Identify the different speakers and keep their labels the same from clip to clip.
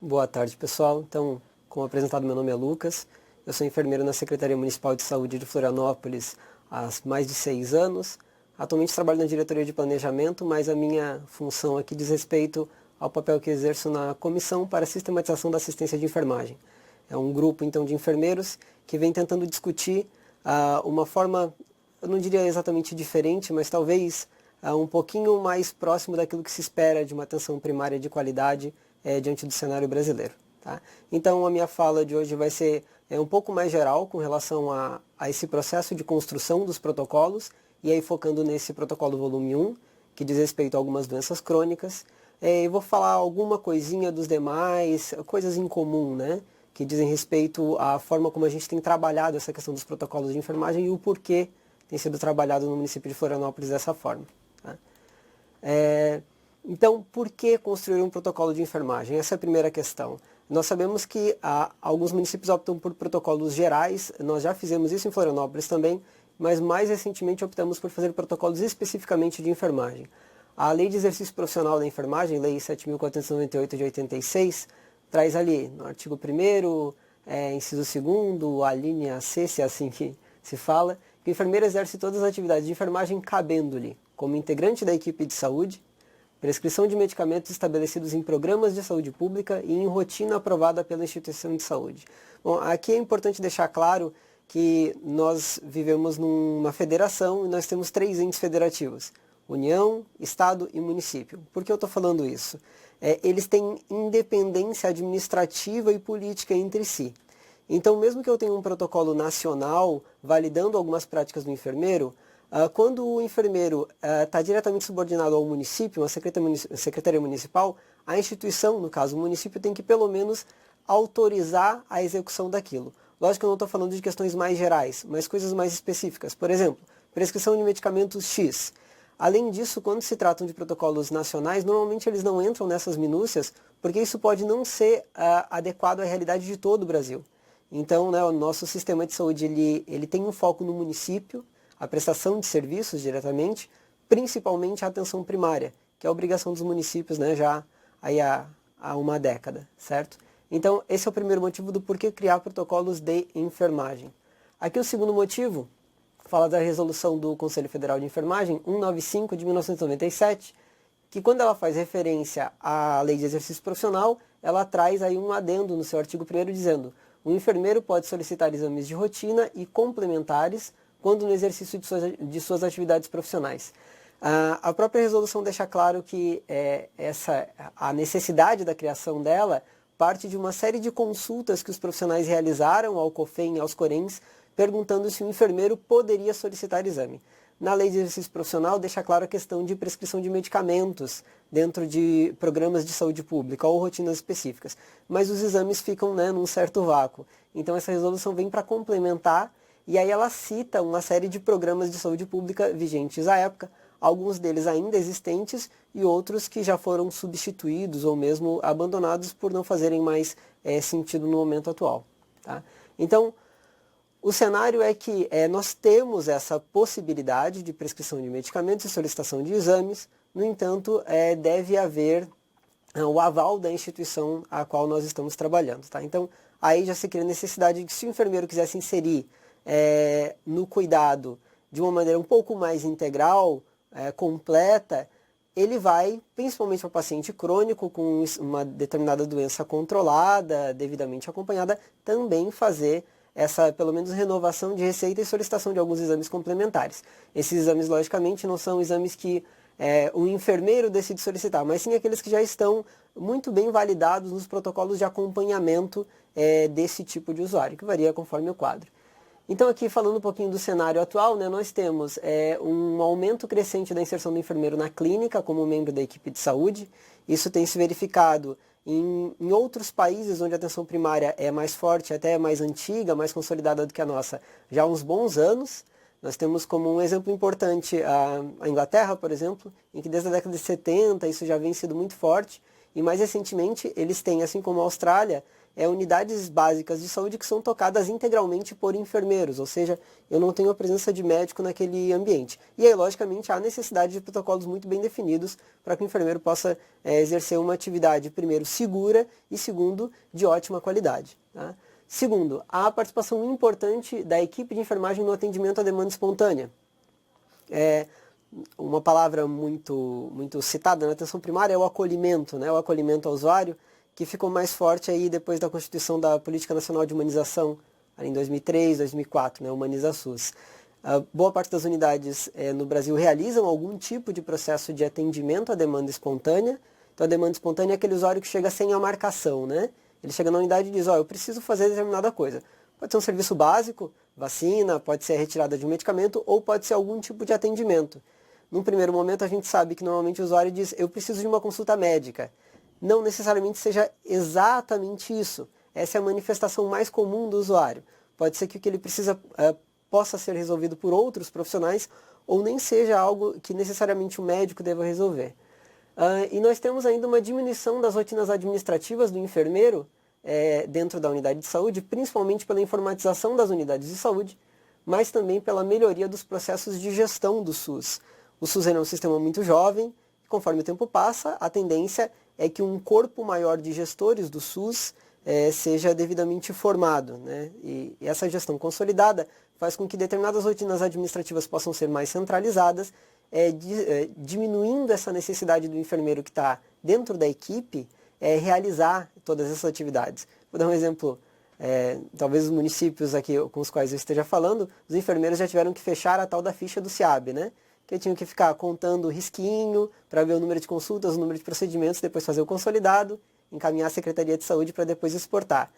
Speaker 1: Boa tarde, pessoal. Então, como apresentado, meu nome é Lucas. Eu sou enfermeiro na Secretaria Municipal de Saúde de Florianópolis há mais de 6 anos. Atualmente trabalho na diretoria de planejamento, mas a minha função aqui diz respeito ao papel que exerço na Comissão para a Sistematização da Assistência de Enfermagem. É um grupo, então, de enfermeiros que vem tentando discutir uma forma, eu não diria exatamente diferente, mas talvez um pouquinho mais próximo daquilo que se espera de uma atenção primária de qualidade diante do cenário brasileiro. Tá? Então a minha fala de hoje vai ser um pouco mais geral com relação a esse processo de construção dos protocolos, e aí focando nesse protocolo volume 1, que diz respeito a algumas doenças crônicas. Eu vou falar alguma coisinha dos demais, coisas em comum, né? Que dizem respeito à forma como a gente tem trabalhado essa questão dos protocolos de enfermagem e o porquê tem sido trabalhado no município de Florianópolis dessa forma. Tá? Então, por que construir um protocolo de enfermagem? Essa é a primeira questão. Nós sabemos que alguns municípios optam por protocolos gerais, nós já fizemos isso em Florianópolis também, mas mais recentemente optamos por fazer protocolos especificamente de enfermagem. A Lei de Exercício Profissional da Enfermagem, Lei 7.498 de 86, traz ali no artigo 1º, inciso 2º, a linha C, se é assim que se fala, que o enfermeiro exerce todas as atividades de enfermagem cabendo-lhe, como integrante da equipe de saúde, prescrição de medicamentos estabelecidos em programas de saúde pública e em rotina aprovada pela instituição de saúde. Bom, aqui é importante deixar claro que nós vivemos numa federação e nós temos 3 entes federativos: União, Estado e município. Por que eu estou falando isso? Eles têm independência administrativa e política entre si. Então, mesmo que eu tenha um protocolo nacional validando algumas práticas do enfermeiro, quando o enfermeiro está diretamente subordinado ao município, uma secretaria municipal, a instituição, no caso o município, tem que pelo menos autorizar a execução daquilo. Lógico que eu não estou falando de questões mais gerais, mas coisas mais específicas. Por exemplo, prescrição de medicamentos X. Além disso, quando se tratam de protocolos nacionais, normalmente eles não entram nessas minúcias, porque isso pode não ser adequado à realidade de todo o Brasil. Então, né, o nosso sistema de saúde ele tem um foco no município, a prestação de serviços diretamente, principalmente a atenção primária, que é a obrigação dos municípios, né, já aí há uma década, certo? Então, esse é o primeiro motivo do porquê criar protocolos de enfermagem. Aqui o segundo motivo fala da resolução do Conselho Federal de Enfermagem 195 de 1997, que quando ela faz referência à Lei de Exercício Profissional, ela traz aí um adendo no seu artigo 1º dizendo: o enfermeiro pode solicitar exames de rotina e complementares quando no exercício de suas atividades profissionais. A própria resolução deixa claro que a necessidade da criação dela parte de uma série de consultas que os profissionais realizaram ao COFEM e aos CORENs, perguntando se o enfermeiro poderia solicitar exame. Na Lei de Exercício Profissional deixa claro a questão de prescrição de medicamentos dentro de programas de saúde pública ou rotinas específicas, mas os exames ficam, né, num certo vácuo. Então essa resolução vem para complementar, e aí ela cita uma série de programas de saúde pública vigentes à época, alguns deles ainda existentes e outros que já foram substituídos ou mesmo abandonados por não fazerem mais sentido no momento atual. Tá? Então, o cenário é que nós temos essa possibilidade de prescrição de medicamentos e solicitação de exames, no entanto, deve haver o aval da instituição a qual nós estamos trabalhando. Tá? Então, aí já se cria a necessidade de que, se o enfermeiro quiser se inserir no cuidado de uma maneira um pouco mais integral, completa, ele vai, principalmente para o paciente crônico com uma determinada doença controlada, devidamente acompanhada, também fazer essa, pelo menos, renovação de receita e solicitação de alguns exames complementares. Esses exames, logicamente, não são exames que o enfermeiro decide solicitar, mas sim aqueles que já estão muito bem validados nos protocolos de acompanhamento desse tipo de usuário, que varia conforme o quadro. Então, aqui falando um pouquinho do cenário atual, né, nós temos um aumento crescente da inserção do enfermeiro na clínica como membro da equipe de saúde. Isso tem se verificado em outros países onde a atenção primária é mais forte, até mais antiga, mais consolidada do que a nossa, já há uns bons anos. Nós temos como um exemplo importante a Inglaterra, por exemplo, em que desde a década de 70 isso já vem sido muito forte, e mais recentemente eles têm, assim como a Austrália, unidades básicas de saúde que são tocadas integralmente por enfermeiros, ou seja, eu não tenho a presença de médico naquele ambiente. E aí, logicamente, há necessidade de protocolos muito bem definidos para que o enfermeiro possa exercer uma atividade, primeiro, segura e, segundo, de ótima qualidade. Tá? Segundo, há a participação importante da equipe de enfermagem no atendimento à demanda espontânea. Uma palavra muito citada na atenção primária é o acolhimento, né? O acolhimento ao usuário, que ficou mais forte aí depois da constituição da Política Nacional de Humanização, ali em 2003, 2004, né? Humaniza SUS. Boa parte das unidades no Brasil realizam algum tipo de processo de atendimento à demanda espontânea. Então, a demanda espontânea é aquele usuário que chega sem a marcação, né? Ele chega na unidade e diz, eu preciso fazer determinada coisa. Pode ser um serviço básico, vacina, pode ser a retirada de um medicamento, ou pode ser algum tipo de atendimento. Num primeiro momento, a gente sabe que normalmente o usuário diz, eu preciso de uma consulta médica. Não necessariamente seja exatamente isso. Essa é a manifestação mais comum do usuário. Pode ser que o que ele precisa possa ser resolvido por outros profissionais, ou nem seja algo que necessariamente o médico deva resolver. E nós temos ainda uma diminuição das rotinas administrativas do enfermeiro dentro da unidade de saúde, principalmente pela informatização das unidades de saúde, mas também pela melhoria dos processos de gestão do SUS. O SUS é um sistema muito jovem, e conforme o tempo passa, a tendência é que um corpo maior de gestores do SUS seja devidamente formado, né? E essa gestão consolidada faz com que determinadas rotinas administrativas possam ser mais centralizadas, diminuindo essa necessidade do enfermeiro que está dentro da equipe realizar todas essas atividades. Vou dar um exemplo, talvez os municípios aqui com os quais eu esteja falando, os enfermeiros já tiveram que fechar a tal da ficha do SIAB, né? Que tinham que ficar contando o risquinho para ver o número de consultas, o número de procedimentos, depois fazer o consolidado, encaminhar à Secretaria de Saúde para depois exportar.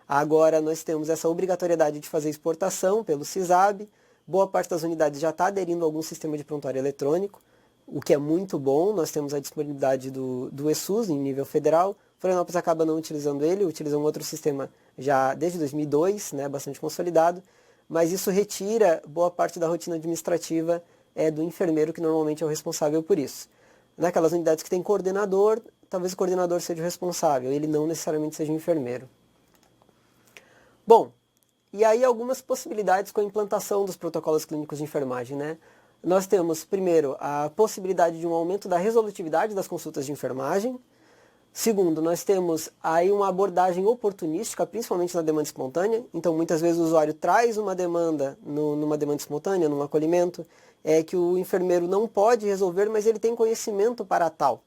Speaker 1: Agora nós temos essa obrigatoriedade de fazer exportação pelo CISAB, boa parte das unidades já está aderindo a algum sistema de prontuário eletrônico, o que é muito bom, nós temos a disponibilidade do eSUS em nível federal, Florianópolis acaba não utilizando ele, utiliza um outro sistema já desde 2002, né, bastante consolidado, mas isso retira boa parte da rotina administrativa do enfermeiro, que normalmente é o responsável por isso. Naquelas unidades que tem coordenador, talvez o coordenador seja o responsável, ele não necessariamente seja o enfermeiro. Bom, e aí algumas possibilidades com a implantação dos protocolos clínicos de enfermagem, né? Nós temos, primeiro, a possibilidade de um aumento da resolutividade das consultas de enfermagem. Segundo, nós temos aí uma abordagem oportunística, principalmente na demanda espontânea. Então, muitas vezes o usuário traz uma demanda numa demanda espontânea, num acolhimento, que o enfermeiro não pode resolver, mas ele tem conhecimento para tal.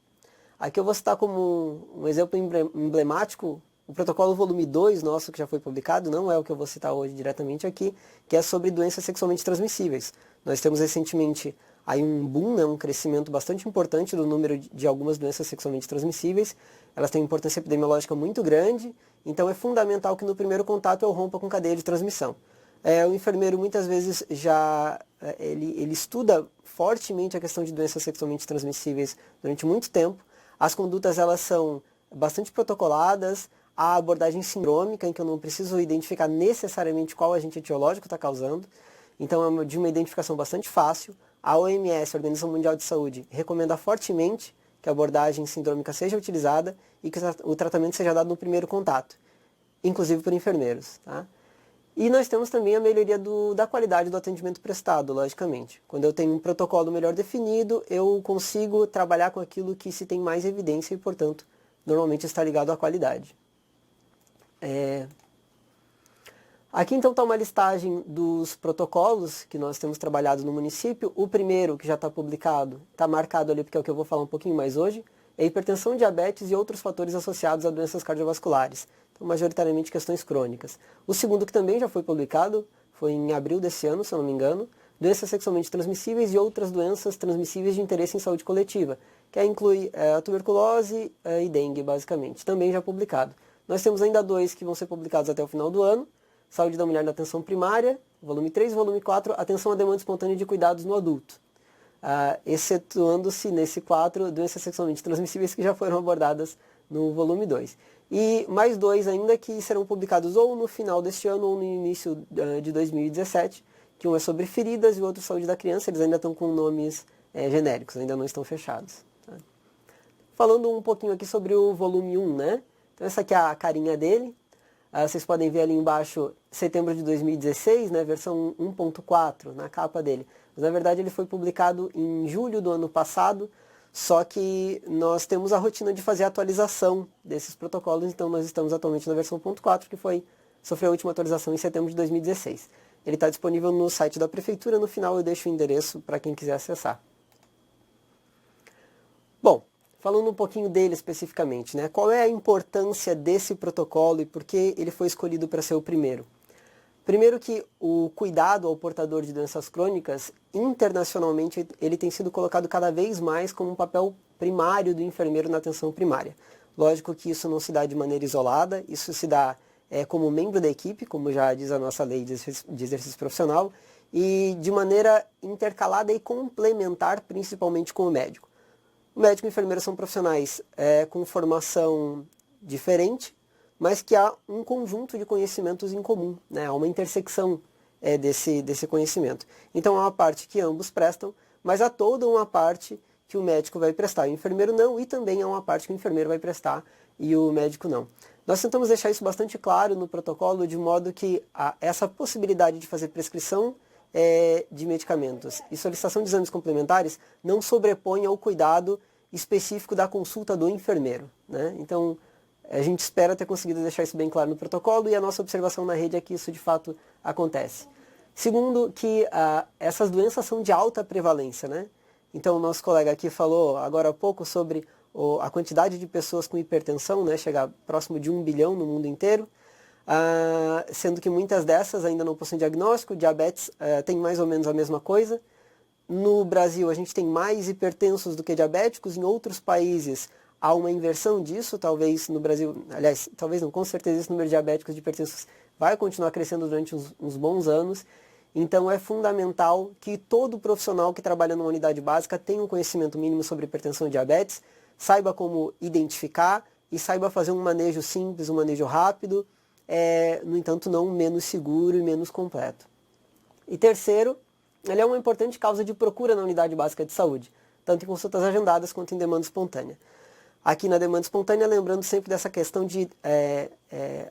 Speaker 1: Aqui eu vou citar como um exemplo emblemático o protocolo volume 2 nosso, que já foi publicado, não é o que eu vou citar hoje diretamente aqui, que é sobre doenças sexualmente transmissíveis. Nós temos recentemente aí um boom, né, um crescimento bastante importante do número de algumas doenças sexualmente transmissíveis. Elas têm importância epidemiológica muito grande, então é fundamental que no primeiro contato eu rompa com cadeia de transmissão. O enfermeiro muitas vezes ele estuda fortemente a questão de doenças sexualmente transmissíveis durante muito tempo. As condutas elas são bastante protocoladas, a abordagem sindrômica, em que eu não preciso identificar necessariamente qual agente etiológico está causando, então é de uma identificação bastante fácil. A OMS, a Organização Mundial de Saúde, recomenda fortemente que a abordagem sindrômica seja utilizada e que o tratamento seja dado no primeiro contato, inclusive por enfermeiros. Tá? E nós temos também a melhoria da qualidade do atendimento prestado, logicamente. Quando eu tenho um protocolo melhor definido, eu consigo trabalhar com aquilo que se tem mais evidência e, portanto, normalmente está ligado à qualidade. Aqui então está uma listagem dos protocolos que nós temos trabalhado no município. O primeiro, que já está publicado, está marcado ali porque é o que eu vou falar um pouquinho mais hoje, é hipertensão, diabetes e outros fatores associados a doenças cardiovasculares. Então, majoritariamente questões crônicas. O segundo, que também já foi publicado, foi em abril desse ano, se eu não me engano, doenças sexualmente transmissíveis e outras doenças transmissíveis de interesse em saúde coletiva, que inclui a tuberculose e dengue, basicamente, também já publicado. Nós temos ainda 2 que vão ser publicados até o final do ano, Saúde da Mulher na Atenção Primária, volume 3, volume 4, Atenção à Demanda Espontânea de Cuidados no Adulto. Excetuando-se nesse 4, doenças sexualmente transmissíveis que já foram abordadas no volume 2. E mais 2 ainda que serão publicados ou no final deste ano ou no início de 2017, que um é sobre feridas e o outro saúde da criança, eles ainda estão com nomes genéricos, ainda não estão fechados. Tá? Falando um pouquinho aqui sobre o volume 1, né? Então essa aqui é a carinha dele. Vocês podem ver ali embaixo, setembro de 2016, né, versão 1.4, na capa dele. Mas, na verdade, ele foi publicado em julho do ano passado, só que nós temos a rotina de fazer a atualização desses protocolos, então nós estamos atualmente na versão 1.4, que sofreu a última atualização em setembro de 2016. Ele está disponível no site da Prefeitura, no final eu deixo o endereço para quem quiser acessar. Bom, falando um pouquinho dele especificamente, né? Qual é a importância desse protocolo e por que ele foi escolhido para ser o primeiro? Primeiro que o cuidado ao portador de doenças crônicas, internacionalmente, ele tem sido colocado cada vez mais como um papel primário do enfermeiro na atenção primária. Lógico que isso não se dá de maneira isolada, isso se dá como membro da equipe, como já diz a nossa lei de exercício profissional, e de maneira intercalada e complementar, principalmente com o médico. O médico e o enfermeiro são profissionais com formação diferente, mas que há um conjunto de conhecimentos em comum, né? Há uma intersecção desse conhecimento. Então há uma parte que ambos prestam, mas há toda uma parte que o médico vai prestar e o enfermeiro não, e também há uma parte que o enfermeiro vai prestar e o médico não. Nós tentamos deixar isso bastante claro no protocolo, de modo que essa possibilidade de fazer prescrição de medicamentos e solicitação de exames complementares não sobrepõe ao cuidado específico da consulta do enfermeiro, né? Então, a gente espera ter conseguido deixar isso bem claro no protocolo e a nossa observação na rede é que isso de fato acontece. Segundo, que essas doenças são de alta prevalência, né? Então, o nosso colega aqui falou agora há pouco sobre a quantidade de pessoas com hipertensão, né? Chega próximo de 1 bilhão no mundo inteiro, sendo que muitas dessas ainda não possuem diagnóstico. Diabetes tem mais ou menos a mesma coisa. No Brasil, a gente tem mais hipertensos do que diabéticos. Em outros países, há uma inversão disso. Talvez no Brasil, aliás, talvez não, com certeza esse número de diabéticos e de hipertensos vai continuar crescendo durante uns bons anos. Então, é fundamental que todo profissional que trabalha numa unidade básica tenha um conhecimento mínimo sobre hipertensão e diabetes, saiba como identificar e saiba fazer um manejo simples, um manejo rápido, no entanto, não menos seguro e menos completo. E terceiro, ele é uma importante causa de procura na unidade básica de saúde, tanto em consultas agendadas quanto em demanda espontânea. Aqui na demanda espontânea, lembrando sempre dessa questão de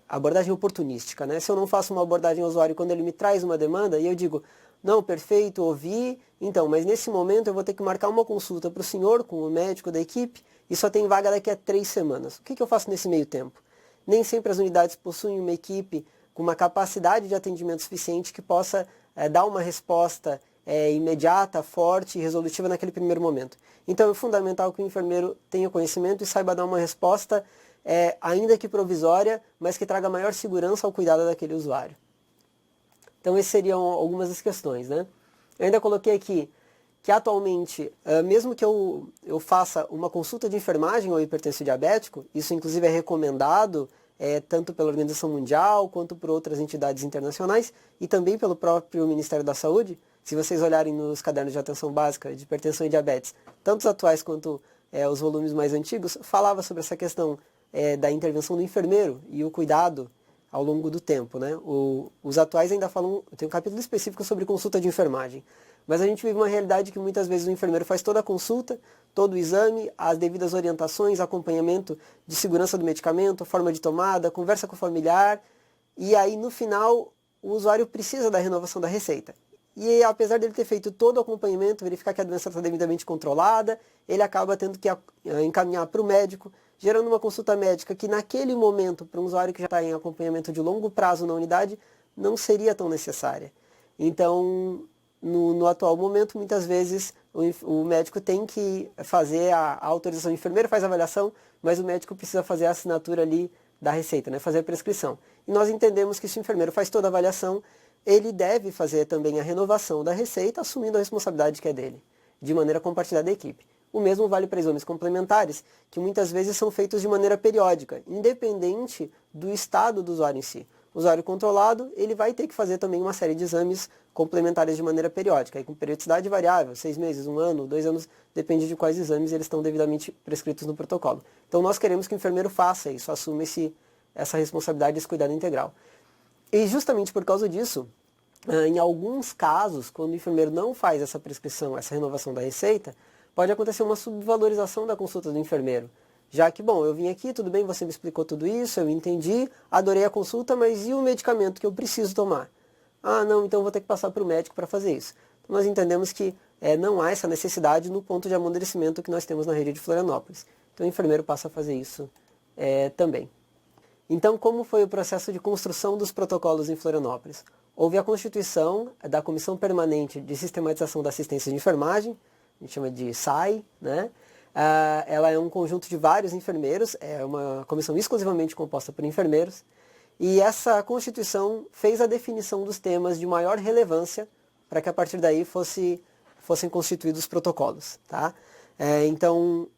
Speaker 1: abordagem oportunística, né? Se eu não faço uma abordagem ao usuário quando ele me traz uma demanda e eu digo, não, perfeito, ouvi, então, mas nesse momento eu vou ter que marcar uma consulta para o senhor com o médico da equipe e só tem vaga daqui a 3 semanas. O que eu faço nesse meio tempo? Nem sempre as unidades possuem uma equipe com uma capacidade de atendimento suficiente que possa dar uma resposta imediata, forte e resolutiva naquele primeiro momento. Então é fundamental que o enfermeiro tenha conhecimento e saiba dar uma resposta, ainda que provisória, mas que traga maior segurança ao cuidado daquele usuário. Então essas seriam algumas das questões, né? Eu ainda coloquei aqui que atualmente, mesmo que eu faça uma consulta de enfermagem ao hipertenso diabético, isso inclusive é recomendado tanto pela Organização Mundial quanto por outras entidades internacionais e também pelo próprio Ministério da Saúde. Se vocês olharem nos cadernos de atenção básica de hipertensão e diabetes, tanto os atuais quanto os volumes mais antigos, falava sobre essa questão da intervenção do enfermeiro e o cuidado ao longo do tempo, né? Os atuais ainda falam, tem um capítulo específico sobre consulta de enfermagem, mas a gente vive uma realidade que muitas vezes o enfermeiro faz toda a consulta, todo o exame, as devidas orientações, acompanhamento de segurança do medicamento, forma de tomada, conversa com o familiar, e aí no final o usuário precisa da renovação da receita. E apesar dele ter feito todo o acompanhamento, verificar que a doença está devidamente controlada, ele acaba tendo que encaminhar para o médico, gerando uma consulta médica que naquele momento, para um usuário que já está em acompanhamento de longo prazo na unidade, não seria tão necessária. Então, no atual momento, muitas vezes o médico tem que fazer a autorização, o enfermeiro faz a avaliação, mas o médico precisa fazer a assinatura ali da receita, né, fazer a prescrição. E nós entendemos que se o enfermeiro faz toda a avaliação, ele deve fazer também a renovação da receita, assumindo a responsabilidade que é dele, de maneira compartilhada da equipe. O mesmo vale para exames complementares, que muitas vezes são feitos de maneira periódica, independente do estado do usuário em si. O usuário controlado, ele vai ter que fazer também uma série de exames complementares de maneira periódica, e com periodicidade variável, 6 meses, 1 ano, 2 anos, depende de quais exames eles estão devidamente prescritos no protocolo. Então nós queremos que o enfermeiro faça isso, assuma essa responsabilidade, esse cuidado integral. E justamente por causa disso, em alguns casos, quando o enfermeiro não faz essa prescrição, essa renovação da receita, pode acontecer uma subvalorização da consulta do enfermeiro. Já que, bom, eu vim aqui, tudo bem, você me explicou tudo isso, eu entendi, adorei a consulta, mas e o medicamento que eu preciso tomar? Ah, não, então eu vou ter que passar para o médico para fazer isso. Então, nós entendemos que não há essa necessidade no ponto de amadurecimento que nós temos na rede de Florianópolis. Então o enfermeiro passa a fazer isso também. Então, como foi o processo de construção dos protocolos em Florianópolis? Houve a constituição da Comissão Permanente de Sistematização da Assistência de Enfermagem, a gente chama de SAI, né? Ela é um conjunto de vários enfermeiros, é uma comissão exclusivamente composta por enfermeiros, e essa constituição fez a definição dos temas de maior relevância para que a partir daí fossem constituídos os protocolos. Tá? Então,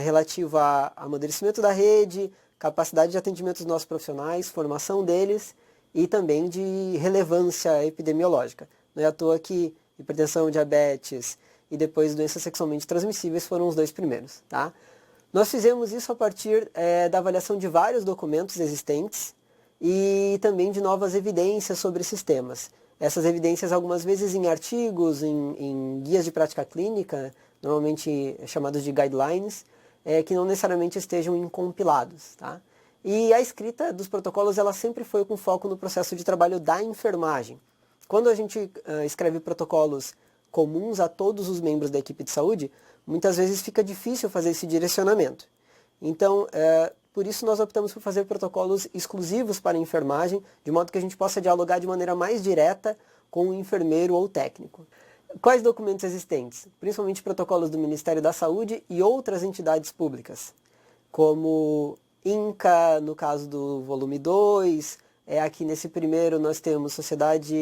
Speaker 1: relativo a amadurecimento da rede, capacidade de atendimento dos nossos profissionais, formação deles e também de relevância epidemiológica. Não é à toa que hipertensão, diabetes e depois doenças sexualmente transmissíveis foram os 2 primeiros. Tá? Nós fizemos isso a partir da avaliação de vários documentos existentes e também de novas evidências sobre esses temas. Essas evidências algumas vezes em artigos, em guias de prática clínica, normalmente chamados de guidelines, que não necessariamente estejam compilados. Tá? E a escrita dos protocolos ela sempre foi com foco no processo de trabalho da enfermagem. Quando a gente escreve protocolos comuns a todos os membros da equipe de saúde, muitas vezes fica difícil fazer esse direcionamento. Então, por isso nós optamos por fazer protocolos exclusivos para a enfermagem, de modo que a gente possa dialogar de maneira mais direta com o enfermeiro ou técnico. Quais documentos existentes? Principalmente protocolos do Ministério da Saúde e outras entidades públicas, como INCA, no caso do volume 2, aqui nesse primeiro nós temos Sociedade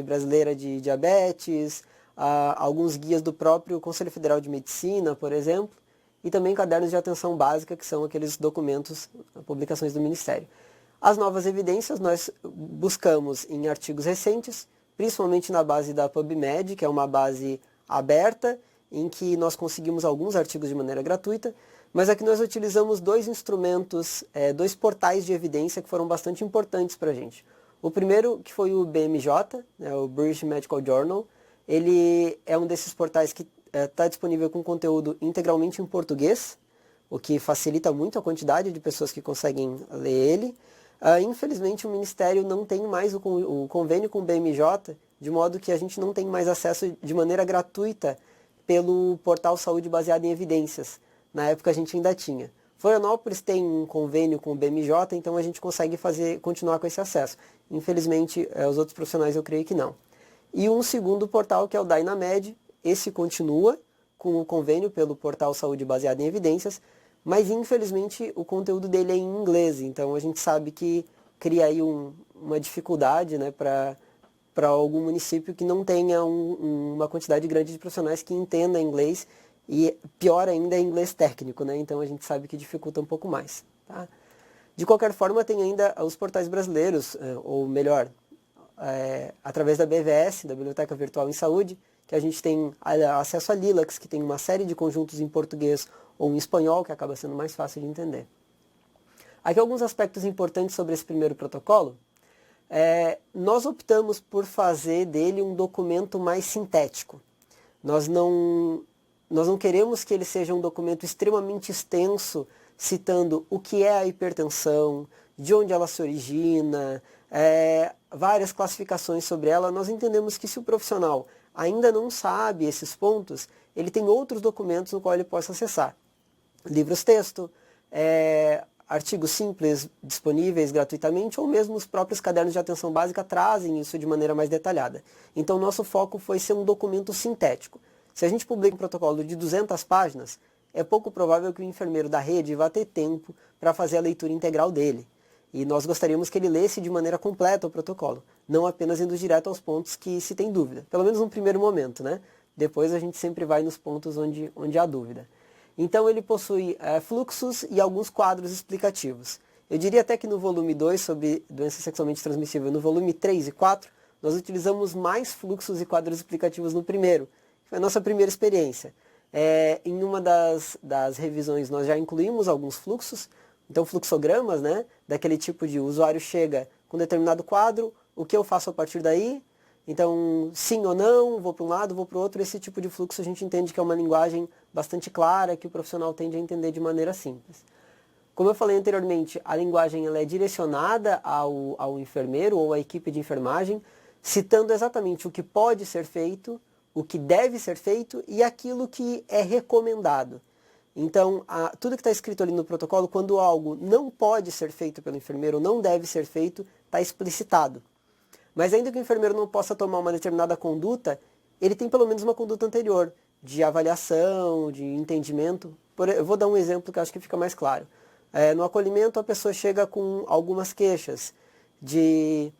Speaker 1: Brasileira de Diabetes, alguns guias do próprio Conselho Federal de Medicina, por exemplo, e também cadernos de atenção básica, que são aqueles documentos, publicações do Ministério. As novas evidências nós buscamos em artigos recentes, principalmente na base da PubMed, que é uma base aberta, em que nós conseguimos alguns artigos de maneira gratuita, mas aqui nós utilizamos 2 instrumentos, 2 portais de evidência que foram bastante importantes para a gente. O primeiro, que foi o BMJ, o British Medical Journal, ele é um desses portais que está disponível com conteúdo integralmente em português, o que facilita muito a quantidade de pessoas que conseguem ler ele. Infelizmente o Ministério não tem mais o convênio com o BMJ, de modo que a gente não tem mais acesso de maneira gratuita pelo portal Saúde Baseado em Evidências. Na época a gente ainda tinha. Florianópolis tem um convênio com o BMJ, então a gente consegue continuar com esse acesso. Infelizmente, os outros profissionais eu creio que não. E um segundo portal, que é o Dynamed, esse continua com o convênio pelo portal Saúde Baseado em Evidências, mas infelizmente o conteúdo dele é em inglês, então a gente sabe que cria aí uma dificuldade, né, para algum município que não tenha uma quantidade grande de profissionais que entendam inglês, e pior ainda é inglês técnico, né, então a gente sabe que dificulta um pouco mais. Tá? De qualquer forma, tem ainda os portais brasileiros, ou melhor, através da BVS, da Biblioteca Virtual em Saúde, que a gente tem acesso a Lilacs, que tem uma série de conjuntos em português ou em espanhol, que acaba sendo mais fácil de entender. Aqui alguns aspectos importantes sobre esse primeiro protocolo. Nós optamos por fazer dele um documento mais sintético. Nós não queremos que ele seja um documento extremamente extenso, citando o que é a hipertensão, de onde ela se origina, várias classificações sobre ela. Nós entendemos que se o profissional ainda não sabe esses pontos, ele tem outros documentos no qual ele possa acessar. Livros-texto, artigos simples disponíveis gratuitamente, ou mesmo os próprios cadernos de atenção básica trazem isso de maneira mais detalhada. Então, nosso foco foi ser um documento sintético. Se a gente publica um protocolo de 200 páginas, é pouco provável que o enfermeiro da rede vá ter tempo para fazer a leitura integral dele. E nós gostaríamos que ele lesse de maneira completa o protocolo, não apenas indo direto aos pontos que se tem dúvida. Pelo menos no primeiro momento, né? Depois a gente sempre vai nos pontos onde há dúvida. Então ele possui fluxos e alguns quadros explicativos. Eu diria até que no volume 2, sobre doença sexualmente transmissível, no volume 3 e 4, nós utilizamos mais fluxos e quadros explicativos no primeiro. Foi a nossa primeira experiência. Em uma das revisões nós já incluímos alguns fluxos, então fluxogramas, né, daquele tipo de usuário chega com determinado quadro, o que eu faço a partir daí, então sim ou não, vou para um lado, vou para o outro, esse tipo de fluxo a gente entende que é uma linguagem bastante clara, que o profissional tende a entender de maneira simples. Como eu falei anteriormente, a linguagem ela é direcionada ao enfermeiro ou à equipe de enfermagem, citando exatamente o que pode ser feito, o que deve ser feito e aquilo que é recomendado. Então, tudo que está escrito ali no protocolo, quando algo não pode ser feito pelo enfermeiro, não deve ser feito, está explicitado. Mas ainda que o enfermeiro não possa tomar uma determinada conduta, ele tem pelo menos uma conduta anterior, de avaliação, de entendimento. Eu vou dar um exemplo que eu acho que fica mais claro. No acolhimento, a pessoa chega com algumas queixas de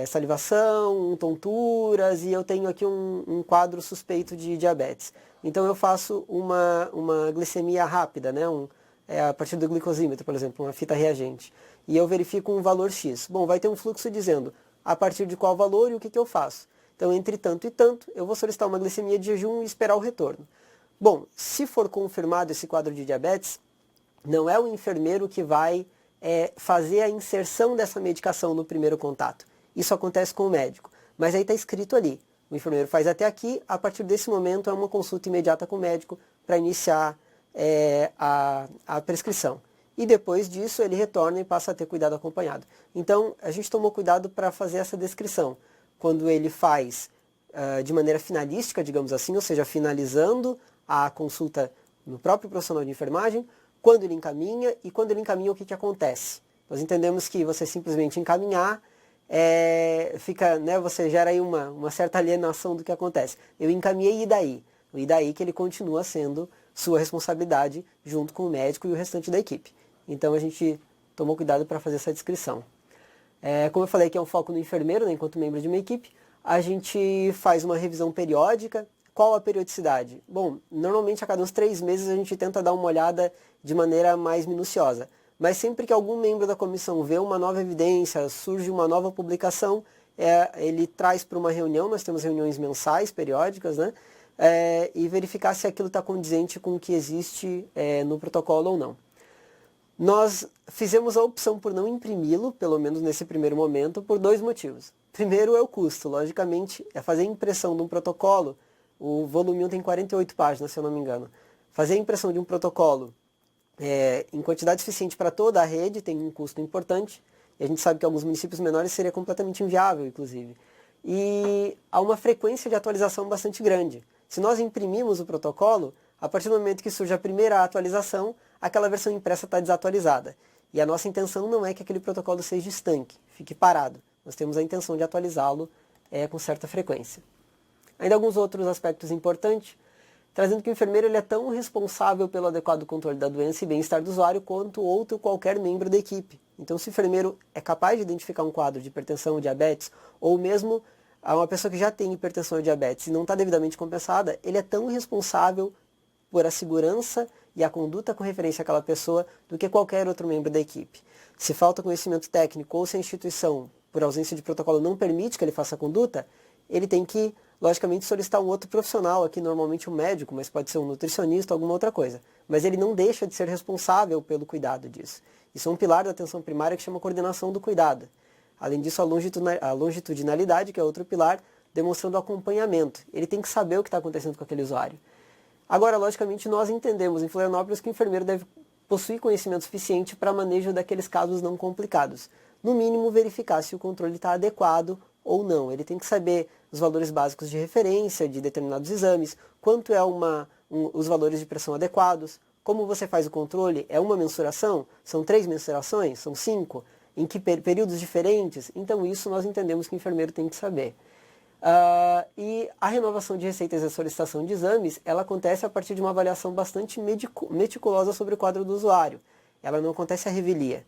Speaker 1: salivação, tonturas, e eu tenho aqui um quadro suspeito de diabetes. Então eu faço uma glicemia rápida, né? A partir do glicosímetro, por exemplo, uma fita reagente. E eu verifico um valor X. Bom, vai ter um fluxo dizendo a partir de qual valor e o que eu faço. Então, entre tanto e tanto, eu vou solicitar uma glicemia de jejum e esperar o retorno. Bom, se for confirmado esse quadro de diabetes, não é o enfermeiro que vai fazer a inserção dessa medicação no primeiro contato. Isso acontece com o médico. Mas aí está escrito ali. O enfermeiro faz até aqui, a partir desse momento é uma consulta imediata com o médico para iniciar a prescrição. E depois disso ele retorna e passa a ter cuidado acompanhado. Então a gente tomou cuidado para fazer essa descrição. Quando ele faz de maneira finalística, digamos assim, ou seja, finalizando a consulta no próprio profissional de enfermagem, quando ele encaminha e quando ele encaminha o que acontece. Nós entendemos que você simplesmente encaminhar fica, né, você gera aí uma certa alienação do que acontece. Eu encaminhei e daí? E daí que ele continua sendo sua responsabilidade junto com o médico e o restante da equipe. Então a gente tomou cuidado para fazer essa descrição. Como eu falei que é um foco no enfermeiro, né, enquanto membro de uma equipe, a gente faz uma revisão periódica. Qual a periodicidade? Bom, normalmente a cada uns 3 meses a gente tenta dar uma olhada de maneira mais minuciosa. Mas sempre que algum membro da comissão vê uma nova evidência, surge uma nova publicação, ele traz para uma reunião, nós temos reuniões mensais, periódicas, né? E verificar se aquilo está condizente com o que existe no protocolo ou não. Nós fizemos a opção por não imprimi-lo, pelo menos nesse primeiro momento, por 2 motivos. Primeiro é o custo, logicamente, fazer a impressão de um protocolo, o volume 1 tem 48 páginas, se eu não me engano. Fazer a impressão de um protocolo em quantidade suficiente para toda a rede tem um custo importante, e a gente sabe que alguns municípios menores seria completamente inviável, inclusive. E há uma frequência de atualização bastante grande. Se nós imprimimos o protocolo, a partir do momento que surge a primeira atualização, aquela versão impressa está desatualizada. E a nossa intenção não é que aquele protocolo seja estanque, fique parado. Nós temos a intenção de atualizá-lo com certa frequência. Ainda alguns outros aspectos importantes, trazendo que o enfermeiro ele é tão responsável pelo adequado controle da doença e bem-estar do usuário quanto outro qualquer membro da equipe. Então, se o enfermeiro é capaz de identificar um quadro de hipertensão ou diabetes, ou mesmo uma pessoa que já tem hipertensão ou diabetes e não está devidamente compensada, ele é tão responsável por a segurança e a conduta com referência àquela pessoa do que qualquer outro membro da equipe. Se falta conhecimento técnico ou se a instituição, por ausência de protocolo, não permite que ele faça a conduta, ele tem que, logicamente, solicitar um outro profissional, aqui normalmente um médico, mas pode ser um nutricionista ou alguma outra coisa. Mas ele não deixa de ser responsável pelo cuidado disso. Isso é um pilar da atenção primária que chama coordenação do cuidado. Além disso, a longitudinalidade, que é outro pilar, demonstrando o acompanhamento. Ele tem que saber o que está acontecendo com aquele usuário. Agora, logicamente, nós entendemos em Florianópolis que o enfermeiro deve possuir conhecimento suficiente para manejo daqueles casos não complicados. No mínimo, verificar se o controle está adequado ou não. Ele tem que saber os valores básicos de referência de determinados exames, quanto é os valores de pressão adequados, como você faz o controle, é uma mensuração? São 3 mensurações? São 5? Em que períodos diferentes? Então isso nós entendemos que o enfermeiro tem que saber. E a renovação de receitas e a solicitação de exames, ela acontece a partir de uma avaliação bastante meticulosa sobre o quadro do usuário. Ela não acontece à revelia.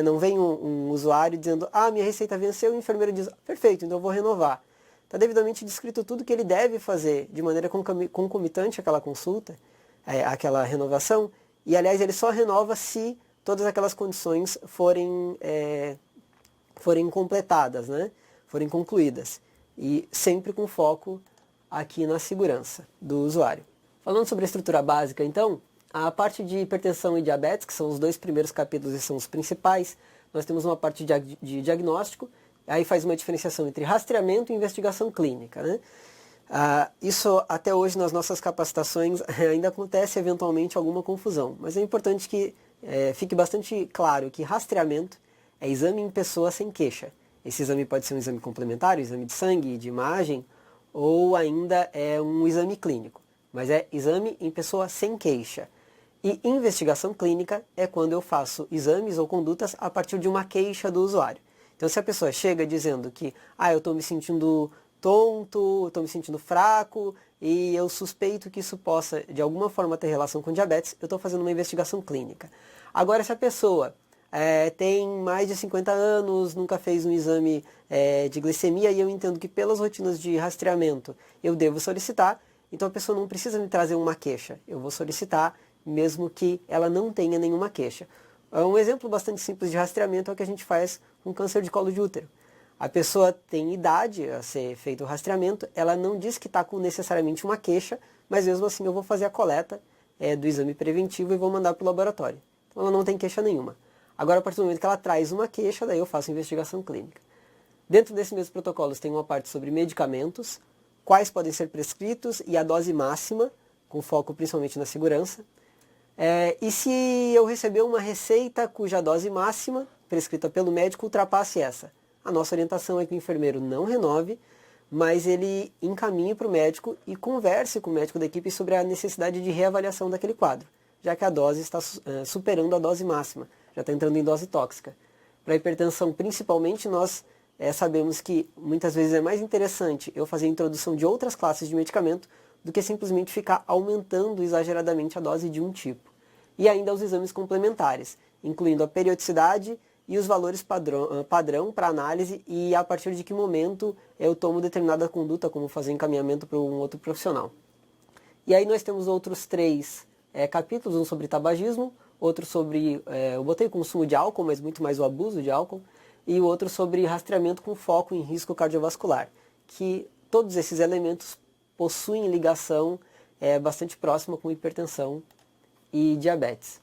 Speaker 1: Não vem um usuário dizendo, minha receita venceu, e o enfermeiro diz, perfeito, então eu vou renovar. Está devidamente descrito tudo que ele deve fazer de maneira concomitante àquela consulta, àquela renovação, e aliás ele só renova se todas aquelas condições forem completadas, né? Forem concluídas. E sempre com foco aqui na segurança do usuário. Falando sobre a estrutura básica, então, a parte de hipertensão e diabetes, que são os 2 primeiros capítulos e são os principais, nós temos uma parte de diagnóstico, aí faz uma diferenciação entre rastreamento e investigação clínica, né? Isso até hoje nas nossas capacitações ainda acontece eventualmente alguma confusão, mas é importante que fique bastante claro que rastreamento é exame em pessoa sem queixa. Esse exame pode ser um exame complementar, um exame de sangue, de imagem, ou ainda é um exame clínico. Mas é exame em pessoa sem queixa. E investigação clínica é quando eu faço exames ou condutas a partir de uma queixa do usuário. Então, se a pessoa chega dizendo que eu estou me sentindo tonto, estou me sentindo fraco e eu suspeito que isso possa de alguma forma ter relação com diabetes, eu estou fazendo uma investigação clínica. Agora, se a pessoa tem mais de 50 anos, nunca fez um exame de glicemia e eu entendo que pelas rotinas de rastreamento eu devo solicitar, então a pessoa não precisa me trazer uma queixa, eu vou solicitar mesmo que ela não tenha nenhuma queixa. Um exemplo bastante simples de rastreamento é o que a gente faz com câncer de colo de útero. A pessoa tem idade a ser feito o rastreamento, ela não diz que está com necessariamente uma queixa, mas mesmo assim eu vou fazer a coleta do exame preventivo e vou mandar para o laboratório. Então ela não tem queixa nenhuma. Agora, a partir do momento que ela traz uma queixa, daí eu faço investigação clínica. Dentro desse mesmo protocolo tem uma parte sobre medicamentos, quais podem ser prescritos e a dose máxima, com foco principalmente na segurança. E se eu receber uma receita cuja dose máxima, prescrita pelo médico, ultrapasse essa? A nossa orientação é que o enfermeiro não renove, mas ele encaminhe para o médico e converse com o médico da equipe sobre a necessidade de reavaliação daquele quadro, já que a dose está superando a dose máxima, já está entrando em dose tóxica. Para a hipertensão, principalmente, nós sabemos que muitas vezes é mais interessante eu fazer a introdução de outras classes de medicamento do que simplesmente ficar aumentando exageradamente a dose de um tipo. E ainda os exames complementares, incluindo a periodicidade e os valores padrão para análise e a partir de que momento eu tomo determinada conduta, como fazer encaminhamento para um outro profissional. E aí nós temos outros 3 capítulos, um sobre tabagismo, outro sobre, eu botei consumo de álcool, mas muito mais o abuso de álcool, e o outro sobre rastreamento com foco em risco cardiovascular, que todos esses elementos possuem ligação bastante próxima com hipertensão e diabetes.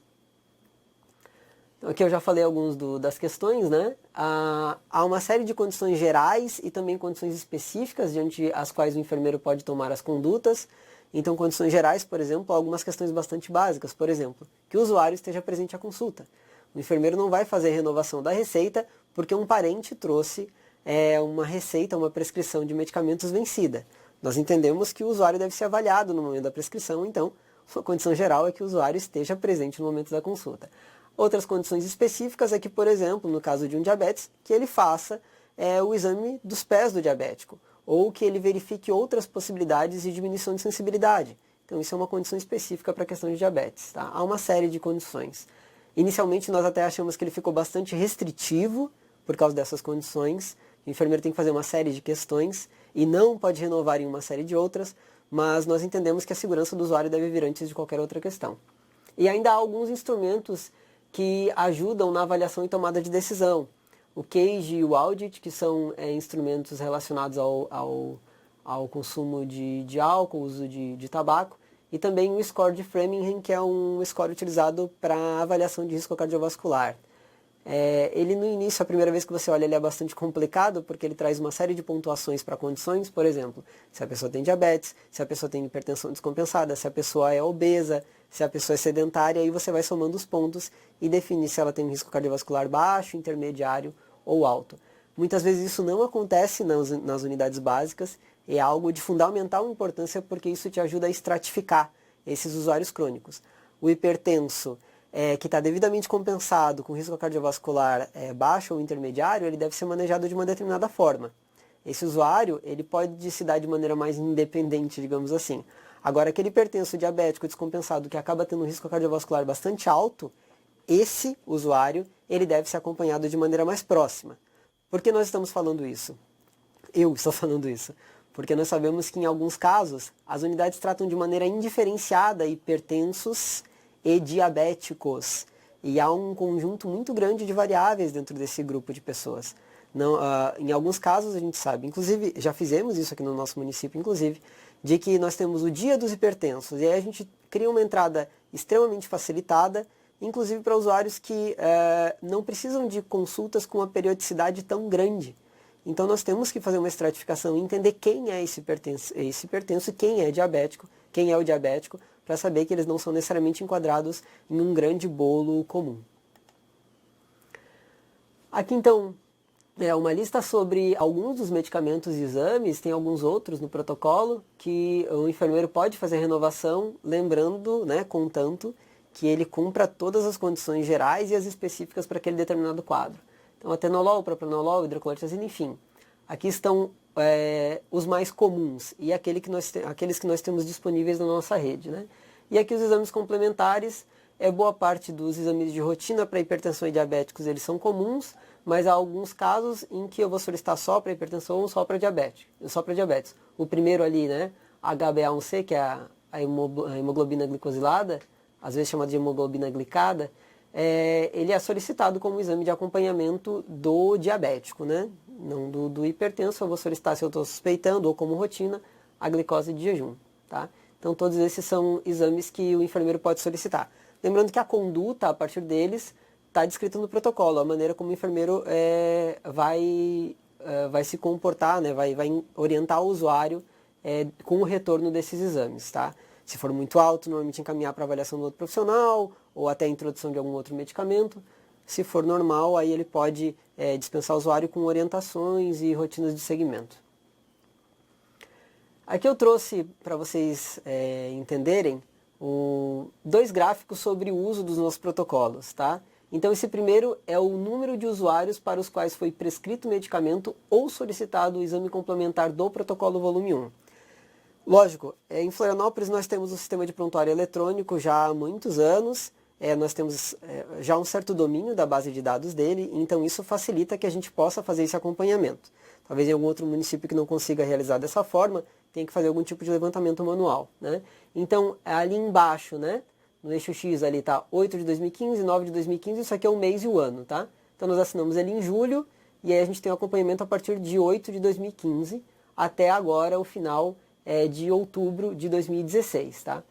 Speaker 1: Então, aqui eu já falei alguns das questões, né? Há uma série de condições gerais e também condições específicas diante as quais o enfermeiro pode tomar as condutas. Então, condições gerais, por exemplo, algumas questões bastante básicas. Por exemplo, que o usuário esteja presente à consulta. O enfermeiro não vai fazer renovação da receita porque um parente trouxe uma receita, uma prescrição de medicamentos vencida. Nós entendemos que o usuário deve ser avaliado no momento da prescrição, então, a condição geral é que o usuário esteja presente no momento da consulta. Outras condições específicas é que, por exemplo, no caso de um diabetes, que ele faça o exame dos pés do diabético, ou que ele verifique outras possibilidades de diminuição de sensibilidade. Então isso é uma condição específica para a questão de diabetes. Tá? Há uma série de condições. Inicialmente nós até achamos que ele ficou bastante restritivo por causa dessas condições. O enfermeiro tem que fazer uma série de questões e não pode renovar em uma série de outras, mas nós entendemos que a segurança do usuário deve vir antes de qualquer outra questão. E ainda há alguns instrumentos que ajudam na avaliação e tomada de decisão. O CAGE e o Audit, que são instrumentos relacionados ao consumo de álcool, uso de tabaco, e também o Score de Framingham, que é um score utilizado para avaliação de risco cardiovascular. Ele no início, a primeira vez que você olha, ele é bastante complicado, porque ele traz uma série de pontuações para condições, por exemplo, se a pessoa tem diabetes, se a pessoa tem hipertensão descompensada, se a pessoa é obesa, se a pessoa é sedentária, aí você vai somando os pontos e define se ela tem um risco cardiovascular baixo, intermediário ou alto. Muitas vezes isso não acontece nas unidades básicas, é algo de fundamental importância porque isso te ajuda a estratificar esses usuários crônicos. O hipertenso, que está devidamente compensado com risco cardiovascular baixo ou intermediário, ele deve ser manejado de uma determinada forma. Esse usuário, ele pode se dar de maneira mais independente, digamos assim. Agora, aquele hipertenso diabético descompensado que acaba tendo um risco cardiovascular bastante alto, esse usuário, ele deve ser acompanhado de maneira mais próxima. Por que nós estamos falando isso? Eu estou falando isso. Porque nós sabemos que em alguns casos, as unidades tratam de maneira indiferenciada hipertensos e diabéticos. E há um conjunto muito grande de variáveis dentro desse grupo de pessoas. Não, em alguns casos a gente sabe, inclusive, já fizemos isso aqui no nosso município, inclusive, de que nós temos o dia dos hipertensos, e aí a gente cria uma entrada extremamente facilitada, inclusive para usuários que não precisam de consultas com uma periodicidade tão grande. Então nós temos que fazer uma estratificação e entender quem é esse hipertenso e quem é diabético, quem é o diabético, para saber que eles não são necessariamente enquadrados em um grande bolo comum. Aqui então é uma lista sobre alguns dos medicamentos e exames, tem alguns outros no protocolo, que o enfermeiro pode fazer renovação, lembrando, né, contanto, que ele cumpra todas as condições gerais e as específicas para aquele determinado quadro. Então, atenolol, propranolol, hidroclorotiazida, enfim. Aqui estão os mais comuns e aqueles que nós temos disponíveis na nossa rede, né? E aqui os exames complementares, boa parte dos exames de rotina para hipertensão e diabéticos, eles são comuns, mas há alguns casos em que eu vou solicitar só para hipertensão ou só para diabetes. O primeiro ali, né, HbA1c, que é a hemoglobina glicosilada, às vezes chamada de hemoglobina glicada, ele é solicitado como exame de acompanhamento do diabético, né? Não do hipertenso. Eu vou solicitar, se eu estou suspeitando, ou como rotina, a glicose de jejum, tá? Então todos esses são exames que o enfermeiro pode solicitar. Lembrando que a conduta, a partir deles, está descrita no protocolo, a maneira como o enfermeiro vai se comportar, né? vai orientar o usuário com o retorno desses exames, tá? Se for muito alto, normalmente encaminhar para avaliação do outro profissional, ou até a introdução de algum outro medicamento. Se for normal, aí ele pode dispensar o usuário com orientações e rotinas de segmento. Aqui eu trouxe para vocês entenderem dois gráficos sobre o uso dos nossos protocolos, tá? Então esse primeiro é o número de usuários para os quais foi prescrito o medicamento ou solicitado o exame complementar do protocolo volume 1. Lógico, em Florianópolis nós temos um sistema de prontuário eletrônico já há muitos anos, nós temos já um certo domínio da base de dados dele, então isso facilita que a gente possa fazer esse acompanhamento. Talvez em algum outro município que não consiga realizar dessa forma, tenha que fazer algum tipo de levantamento manual, né? Então, ali embaixo, né, no eixo X ali está 8 de 2015, 9 de 2015, isso aqui é o mês e o ano, tá? Então nós assinamos ele em julho, e aí a gente tem o acompanhamento a partir de 8 de 2015, até agora o final de outubro de 2016, tá?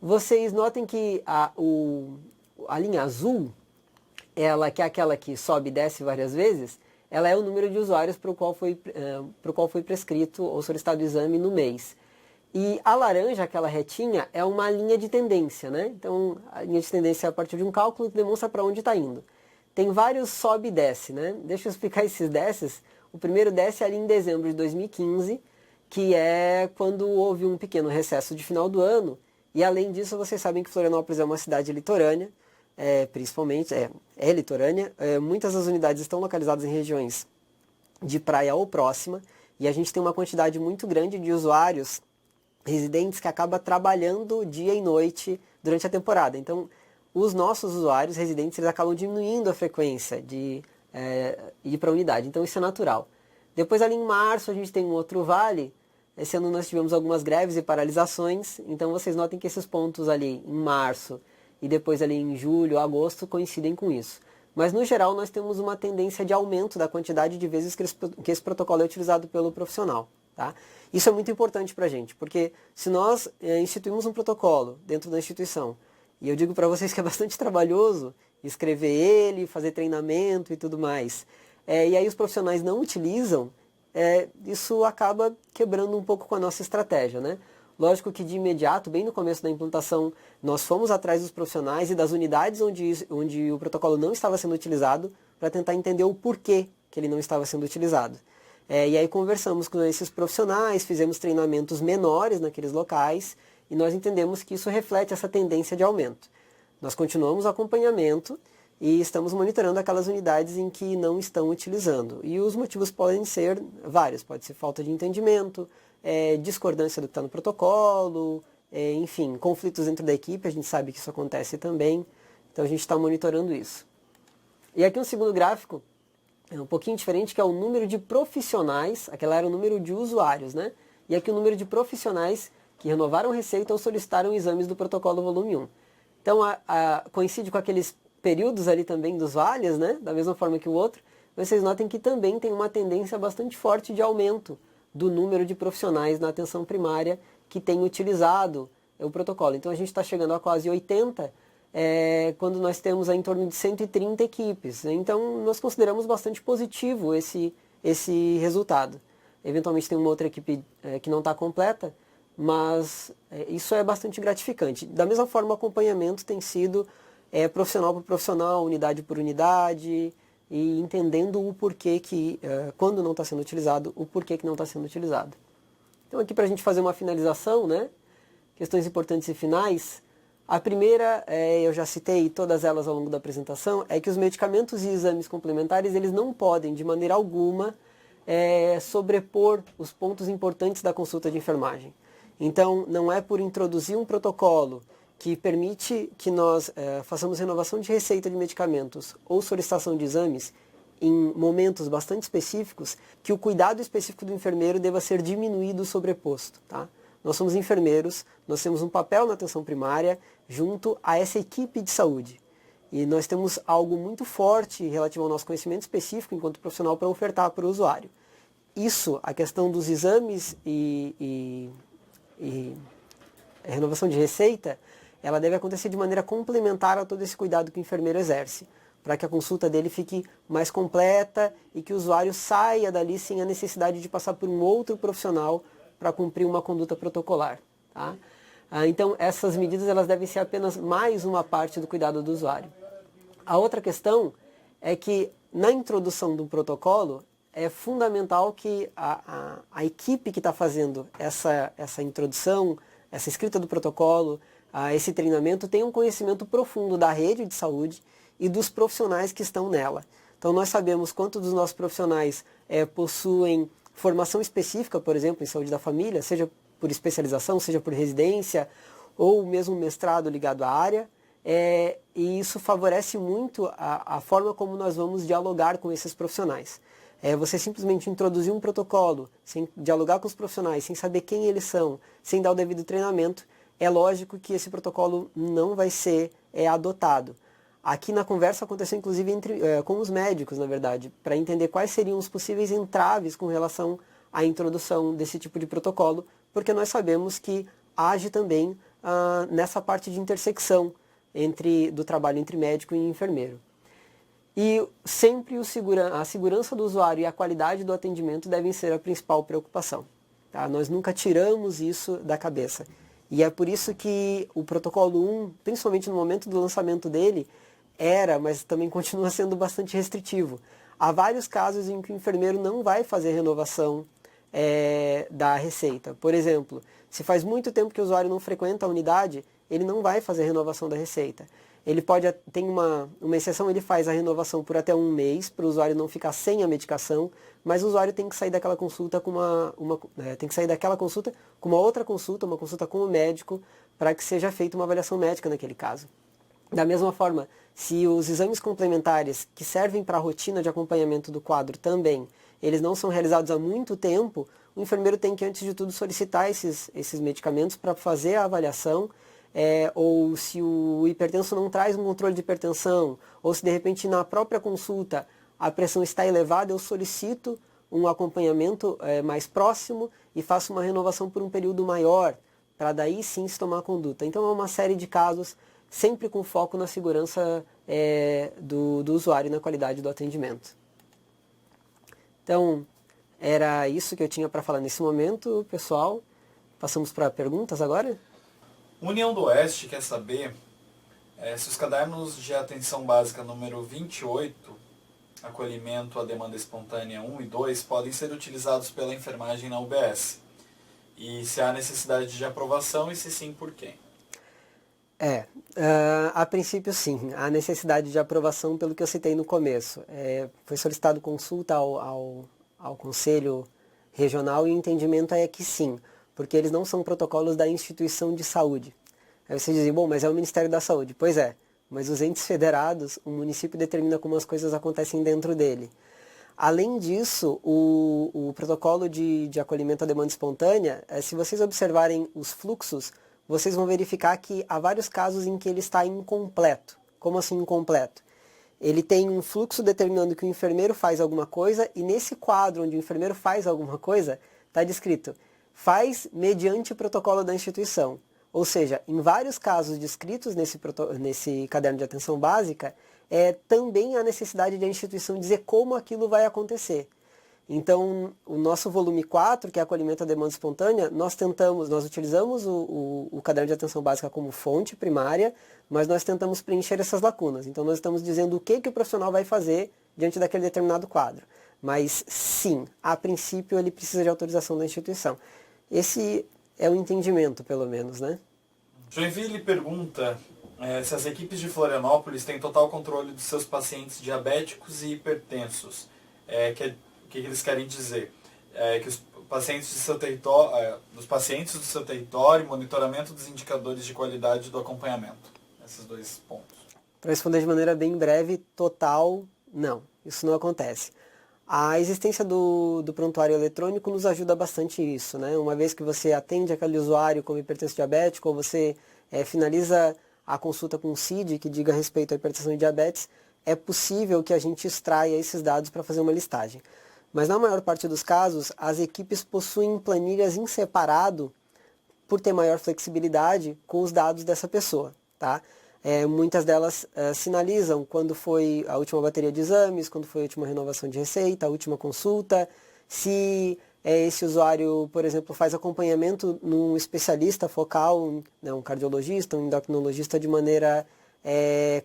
Speaker 1: Vocês notem que a linha azul, ela que é aquela que sobe e desce várias vezes, ela é o número de usuários para o qual foi prescrito ou solicitado o exame no mês. E a laranja, aquela retinha, é uma linha de tendência, né? Então, a linha de tendência é a partir de um cálculo que demonstra para onde está indo. Tem vários sobe e desce, né? Deixa eu explicar esses desces. O primeiro desce ali em dezembro de 2015, que é quando houve um pequeno recesso de final do ano. E além disso, vocês sabem que Florianópolis é uma cidade litorânea, principalmente, litorânea. Muitas das unidades estão localizadas em regiões de praia ou próxima, e a gente tem uma quantidade muito grande de usuários residentes que acaba trabalhando dia e noite durante a temporada. Então, os nossos usuários residentes, eles acabam diminuindo a frequência de ir para a unidade. Então, isso é natural. Depois, ali em março, a gente tem um outro vale. Esse ano nós tivemos algumas greves e paralisações. Então, vocês notem que esses pontos ali em março e depois ali em julho, agosto, coincidem com isso. Mas, no geral, nós temos uma tendência de aumento da quantidade de vezes que esse protocolo é utilizado pelo profissional, tá? Isso é muito importante para a gente, porque se nós instituímos um protocolo dentro da instituição, e eu digo para vocês que é bastante trabalhoso escrever ele, fazer treinamento e tudo mais, e aí os profissionais não utilizam, isso acaba quebrando um pouco com a nossa estratégia, né? Lógico que de imediato, bem no começo da implantação, nós fomos atrás dos profissionais e das unidades onde o protocolo não estava sendo utilizado para tentar entender o porquê que ele não estava sendo utilizado. E aí conversamos com esses profissionais, fizemos treinamentos menores naqueles locais e nós entendemos que isso reflete essa tendência de aumento. Nós continuamos o acompanhamento e estamos monitorando aquelas unidades em que não estão utilizando. E os motivos podem ser vários, pode ser falta de entendimento, discordância do que está no protocolo, enfim, conflitos dentro da equipe, a gente sabe que isso acontece também, então a gente está monitorando isso. E aqui um segundo gráfico, é um pouquinho diferente, que é o número de profissionais, aquela era o número de usuários, né? E aqui o número de profissionais que renovaram receita ou solicitaram exames do protocolo volume 1. Então coincide com aqueles períodos ali também dos vales, né? Da mesma forma que o outro, vocês notem que também tem uma tendência bastante forte de aumento do número de profissionais na atenção primária que tem utilizado o protocolo. Então a gente está chegando a quase 80, quando nós temos em torno de 130 equipes. Então nós consideramos bastante positivo esse resultado. Eventualmente tem uma outra equipe que não está completa, mas isso é bastante gratificante. Da mesma forma, o acompanhamento tem sido profissional por profissional, unidade por unidade, e entendendo o porquê que, quando não está sendo utilizado, o porquê que não está sendo utilizado. Então aqui para a gente fazer uma finalização, né? Questões importantes e finais. A primeira, eu já citei todas elas ao longo da apresentação, é que os medicamentos e exames complementares, eles não podem, de maneira alguma, sobrepor os pontos importantes da consulta de enfermagem. Então, não é por introduzir um protocolo que permite que nós façamos renovação de receita de medicamentos ou solicitação de exames em momentos bastante específicos, que o cuidado específico do enfermeiro deva ser diminuído ou sobreposto, tá? Nós somos enfermeiros, nós temos um papel na atenção primária junto a essa equipe de saúde. E nós temos algo muito forte relativo ao nosso conhecimento específico enquanto profissional para ofertar para o usuário. Isso, a questão dos exames e a renovação de receita, ela deve acontecer de maneira complementar a todo esse cuidado que o enfermeiro exerce, para que a consulta dele fique mais completa e que o usuário saia dali sem a necessidade de passar por um outro profissional para cumprir uma conduta protocolar. Tá? Então, essas medidas elas devem ser apenas mais uma parte do cuidado do usuário. A outra questão é que, na introdução do protocolo, é fundamental que a equipe que está fazendo essa introdução, essa escrita do protocolo, esse treinamento, tenha um conhecimento profundo da rede de saúde e dos profissionais que estão nela. Então, nós sabemos quantos dos nossos profissionais possuem formação específica, por exemplo, em saúde da família, seja por especialização, seja por residência, ou mesmo mestrado ligado à área, e isso favorece muito a forma como nós vamos dialogar com esses profissionais. Você simplesmente introduzir um protocolo, sem dialogar com os profissionais, sem saber quem eles são, sem dar o devido treinamento, é lógico que esse protocolo não vai ser adotado. Aqui na conversa aconteceu inclusive com os médicos, na verdade, para entender quais seriam os possíveis entraves com relação à introdução desse tipo de protocolo, porque nós sabemos que age também nessa parte de intersecção do trabalho entre médico e enfermeiro. E sempre a segurança do usuário e a qualidade do atendimento devem ser a principal preocupação. Tá? Nós nunca tiramos isso da cabeça. E é por isso que o protocolo 1, principalmente no momento do lançamento dele, mas também continua sendo bastante restritivo. Há vários casos em que o enfermeiro não vai fazer renovação da receita. Por exemplo, se faz muito tempo que o usuário não frequenta a unidade, ele não vai fazer renovação da receita. Ele tem uma exceção, ele faz a renovação por até um mês, para o usuário não ficar sem a medicação, mas o usuário tem que sair daquela consulta com uma outra consulta, uma consulta com o médico, para que seja feita uma avaliação médica naquele caso. Da mesma forma, se os exames complementares que servem para a rotina de acompanhamento do quadro também, eles não são realizados há muito tempo, o enfermeiro tem que, antes de tudo, solicitar esses medicamentos para fazer a avaliação, ou se o hipertenso não traz um controle de hipertensão, ou se de repente na própria consulta a pressão está elevada, eu solicito um acompanhamento mais próximo e faço uma renovação por um período maior, para daí sim se tomar a conduta. Então é uma série de casos, sempre com foco na segurança do usuário e na qualidade do atendimento. Então, era isso que eu tinha para falar nesse momento, pessoal. Passamos para perguntas agora?
Speaker 2: União do Oeste quer saber se os cadernos de atenção básica número 28, acolhimento à demanda espontânea 1 e 2, podem ser utilizados pela enfermagem na UBS. E se há necessidade de aprovação e se sim, por quem?
Speaker 1: A princípio sim, há necessidade de aprovação pelo que eu citei no começo. Foi solicitado consulta ao Conselho Regional e o entendimento é que sim, porque eles não são protocolos da instituição de saúde. Aí vocês dizem, bom, mas é o Ministério da Saúde. Pois é, mas os entes federados, o município determina como as coisas acontecem dentro dele. Além disso, o protocolo de acolhimento à demanda espontânea, se vocês observarem os fluxos, vocês vão verificar que há vários casos em que ele está incompleto. Como assim incompleto? Ele tem um fluxo determinando que o enfermeiro faz alguma coisa e nesse quadro onde o enfermeiro faz alguma coisa, está descrito, faz mediante o protocolo da instituição. Ou seja, em vários casos descritos nesse caderno de atenção básica, também há necessidade de a instituição dizer como aquilo vai acontecer. Então, o nosso volume 4, que é acolhimento à demanda espontânea, nós utilizamos o caderno de atenção básica como fonte primária, mas nós tentamos preencher essas lacunas. Então, nós estamos dizendo o que o profissional vai fazer diante daquele determinado quadro. Mas, sim, a princípio ele precisa de autorização da instituição. Esse é o entendimento, pelo menos, né?
Speaker 2: Joinville pergunta se as equipes de Florianópolis têm total controle dos seus pacientes diabéticos e hipertensos. O que eles querem dizer? Que os pacientes dos pacientes do seu território, monitoramento dos indicadores de qualidade do acompanhamento. Esses dois pontos.
Speaker 1: Para responder de maneira bem breve, total, não. Isso não acontece. A existência do prontuário eletrônico nos ajuda bastante isso, né? Uma vez que você atende aquele usuário como hipertenso diabético, ou você finaliza a consulta com um CID que diga respeito à hipertensão e diabetes, é possível que a gente extraia esses dados para fazer uma listagem. Mas na maior parte dos casos, as equipes possuem planilhas em separado por ter maior flexibilidade com os dados dessa pessoa, tá? Muitas delas sinalizam quando foi a última bateria de exames, quando foi a última renovação de receita, a última consulta, se esse usuário, por exemplo, faz acompanhamento num especialista focal, né, um cardiologista, um endocrinologista de maneira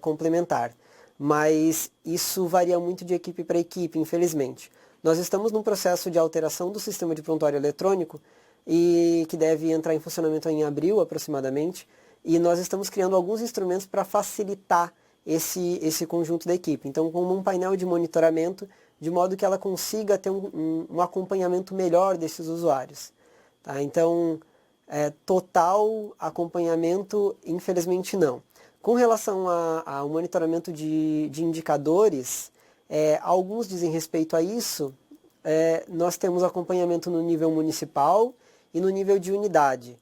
Speaker 1: complementar. Mas isso varia muito de equipe para equipe, infelizmente. Nós estamos num processo de alteração do sistema de prontuário eletrônico e que deve entrar em funcionamento em abril, aproximadamente, e nós estamos criando alguns instrumentos para facilitar esse conjunto da equipe. Então, como um painel de monitoramento, de modo que ela consiga ter um acompanhamento melhor desses usuários. Tá? Então, total acompanhamento, infelizmente não. Com relação ao monitoramento de indicadores, alguns dizem respeito a isso. Nós temos acompanhamento no nível municipal e no nível de unidade.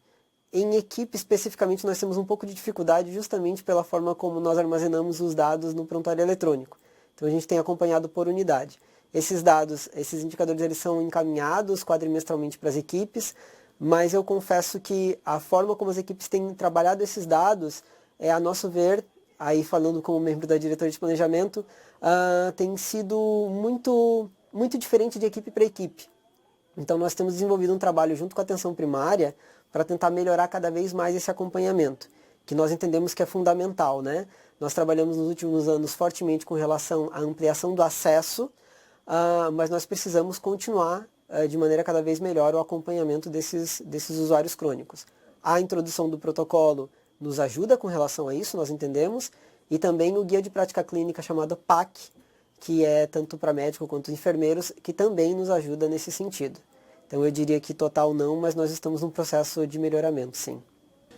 Speaker 1: Em equipe, especificamente, nós temos um pouco de dificuldade justamente pela forma como nós armazenamos os dados no prontuário eletrônico. Então, a gente tem acompanhado por unidade. Esses dados, esses indicadores, eles são encaminhados quadrimestralmente para as equipes, mas eu confesso que a forma como as equipes têm trabalhado esses dados, a nosso ver, aí falando como membro da diretoria de planejamento, tem sido muito, muito diferente de equipe para equipe. Então, nós temos desenvolvido um trabalho junto com a atenção primária para tentar melhorar cada vez mais esse acompanhamento, que nós entendemos que é fundamental, né? Nós trabalhamos nos últimos anos fortemente com relação à ampliação do acesso, mas nós precisamos continuar de maneira cada vez melhor o acompanhamento desses usuários crônicos. A introdução do protocolo nos ajuda com relação a isso, nós entendemos, e também o guia de prática clínica chamado PAC, que é tanto para médico quanto enfermeiros, que também nos ajuda nesse sentido. Então eu diria que total não, mas nós estamos num processo de melhoramento, sim.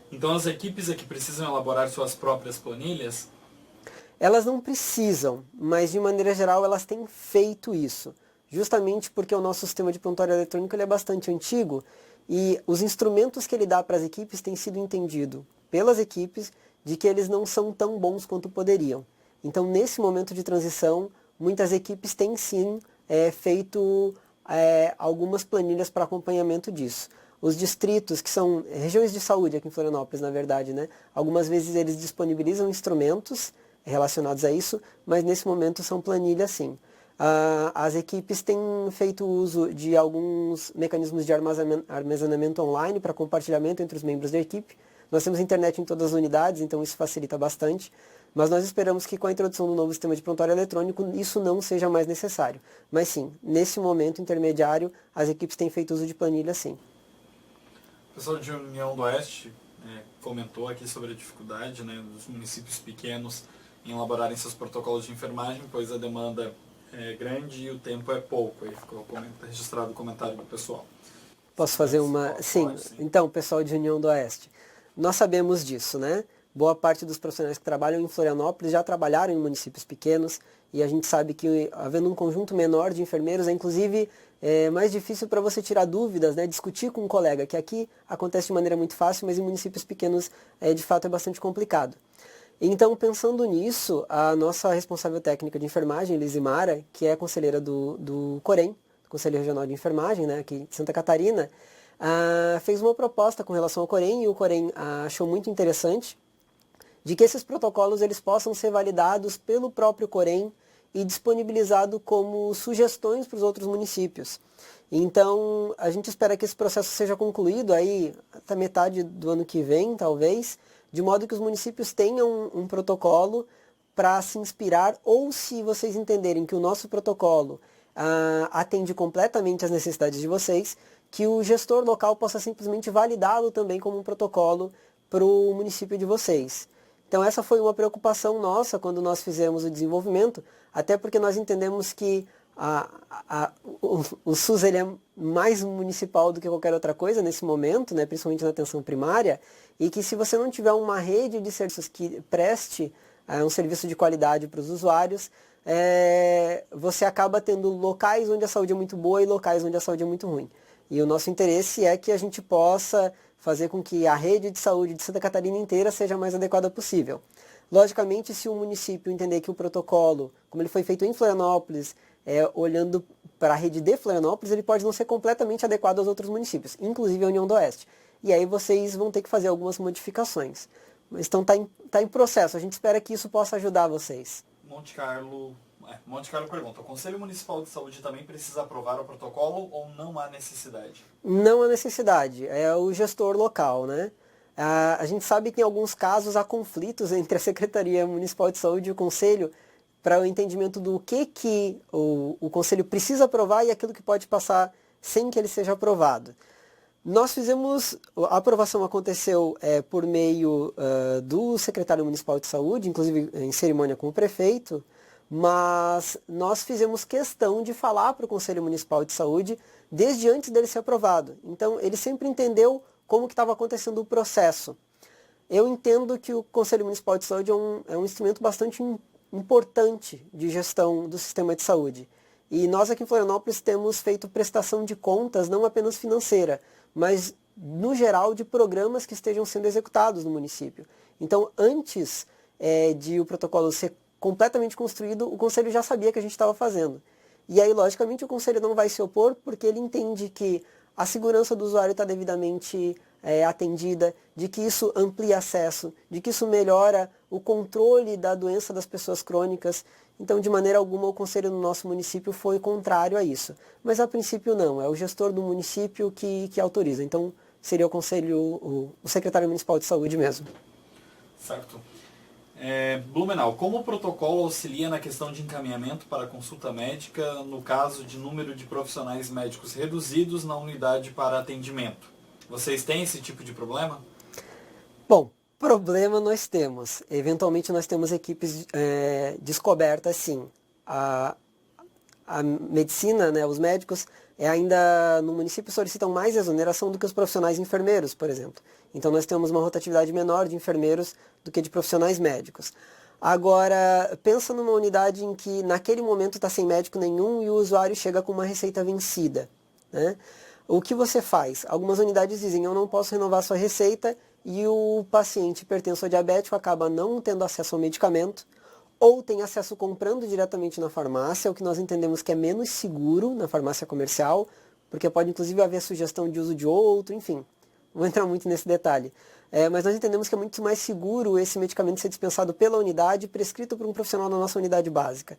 Speaker 2: Então as equipes aqui precisam elaborar suas próprias planilhas?
Speaker 1: Elas não precisam, mas de maneira geral elas têm feito isso. Justamente porque o nosso sistema de prontuário eletrônico ele é bastante antigo e os instrumentos que ele dá para as equipes têm sido entendido pelas equipes de que eles não são tão bons quanto poderiam. Então nesse momento de transição, muitas equipes têm sim feito algumas planilhas para acompanhamento disso. Os distritos, que são regiões de saúde aqui em Florianópolis, na verdade, né? Algumas vezes eles disponibilizam instrumentos relacionados a isso, mas nesse momento são planilhas sim. As equipes têm feito uso de alguns mecanismos de armazenamento online para compartilhamento entre os membros da equipe. Nós temos internet em todas as unidades, então isso facilita bastante. Mas nós esperamos que com a introdução do novo sistema de prontuário eletrônico isso não seja mais necessário. Mas sim, nesse momento intermediário, as equipes têm feito uso de planilha sim.
Speaker 2: O pessoal de União do Oeste comentou aqui sobre a dificuldade, né, dos municípios pequenos em elaborarem seus protocolos de enfermagem, pois a demanda é grande e o tempo é pouco. Aí ficou registrado o comentário do pessoal.
Speaker 1: Posso fazer uma... Sim, então, pessoal de União do Oeste, nós sabemos disso, né? Boa parte dos profissionais que trabalham em Florianópolis já trabalharam em municípios pequenos e a gente sabe que havendo um conjunto menor de enfermeiros é inclusive mais difícil para você tirar dúvidas, né? Discutir com um colega, que aqui acontece de maneira muito fácil, mas em municípios pequenos de fato é bastante complicado. Então, pensando nisso, a nossa responsável técnica de enfermagem, Lizimara, que é conselheira do COREM, Conselho Regional de Enfermagem, né, aqui de Santa Catarina, fez uma proposta com relação ao COREM e o COREM achou muito interessante de que esses protocolos eles possam ser validados pelo próprio COREM e disponibilizado como sugestões para os outros municípios. Então, a gente espera que esse processo seja concluído aí até metade do ano que vem, talvez, de modo que os municípios tenham um protocolo para se inspirar, ou se vocês entenderem que o nosso protocolo atende completamente às necessidades de vocês, que o gestor local possa simplesmente validá-lo também como um protocolo para o município de vocês. Então essa foi uma preocupação nossa quando nós fizemos o desenvolvimento, até porque nós entendemos que o SUS ele é mais municipal do que qualquer outra coisa nesse momento, né, principalmente na atenção primária, e que se você não tiver uma rede de serviços que preste um serviço de qualidade para os usuários, você acaba tendo locais onde a saúde é muito boa e locais onde a saúde é muito ruim. E o nosso interesse é que a gente possa fazer com que a rede de saúde de Santa Catarina inteira seja a mais adequada possível. Logicamente, se o município entender que o protocolo, como ele foi feito em Florianópolis, olhando para a rede de Florianópolis, ele pode não ser completamente adequado aos outros municípios, inclusive a União do Oeste. E aí vocês vão ter que fazer algumas modificações. Mas então tá em processo, a gente espera que isso possa ajudar vocês.
Speaker 2: Monte Carlo pergunta, o Conselho Municipal de Saúde também precisa aprovar o protocolo ou não há necessidade?
Speaker 1: Não há necessidade, é o gestor local, né? A gente sabe que em alguns casos há conflitos entre a Secretaria Municipal de Saúde e o Conselho para o entendimento do que o Conselho precisa aprovar e aquilo que pode passar sem que ele seja aprovado. Nós fizemos, a aprovação aconteceu por meio do secretário municipal de saúde, inclusive em cerimônia com o prefeito, mas nós fizemos questão de falar para o Conselho Municipal de Saúde desde antes dele ser aprovado. Então, ele sempre entendeu como que estava acontecendo o processo. Eu entendo que o Conselho Municipal de Saúde é um instrumento bastante importante de gestão do sistema de saúde. E nós aqui em Florianópolis temos feito prestação de contas, não apenas financeira, mas no geral de programas que estejam sendo executados no município. Então, antes de o protocolo ser completamente construído, o Conselho já sabia que a gente estava fazendo. E aí, logicamente, o Conselho não vai se opor, porque ele entende que a segurança do usuário está devidamente atendida, de que isso amplia acesso, de que isso melhora o controle da doença das pessoas crônicas. Então, de maneira alguma, o Conselho no nosso município foi contrário a isso. Mas, a princípio, não. É o gestor do município que autoriza. Então, seria o Conselho, o secretário municipal de saúde mesmo.
Speaker 2: Certo. Blumenau, como o protocolo auxilia na questão de encaminhamento para consulta médica no caso de número de profissionais médicos reduzidos na unidade para atendimento? Vocês têm esse tipo de problema?
Speaker 1: Bom, problema nós temos. Eventualmente nós temos equipes descobertas, sim. A medicina, né, os médicos, ainda no município solicitam mais exoneração do que os profissionais enfermeiros, por exemplo. Então nós temos uma rotatividade menor de enfermeiros do que de profissionais médicos. Agora, pensa numa unidade em que naquele momento está sem médico nenhum e o usuário chega com uma receita vencida, né? O que você faz? Algumas unidades dizem, eu não posso renovar sua receita, e o paciente hipertenso ou diabético acaba não tendo acesso ao medicamento, ou tem acesso comprando diretamente na farmácia, o que nós entendemos que é menos seguro na farmácia comercial, porque pode inclusive haver sugestão de uso de outro, enfim. Não vou entrar muito nesse detalhe. Mas nós entendemos que é muito mais seguro esse medicamento ser dispensado pela unidade, prescrito por um profissional da nossa unidade básica,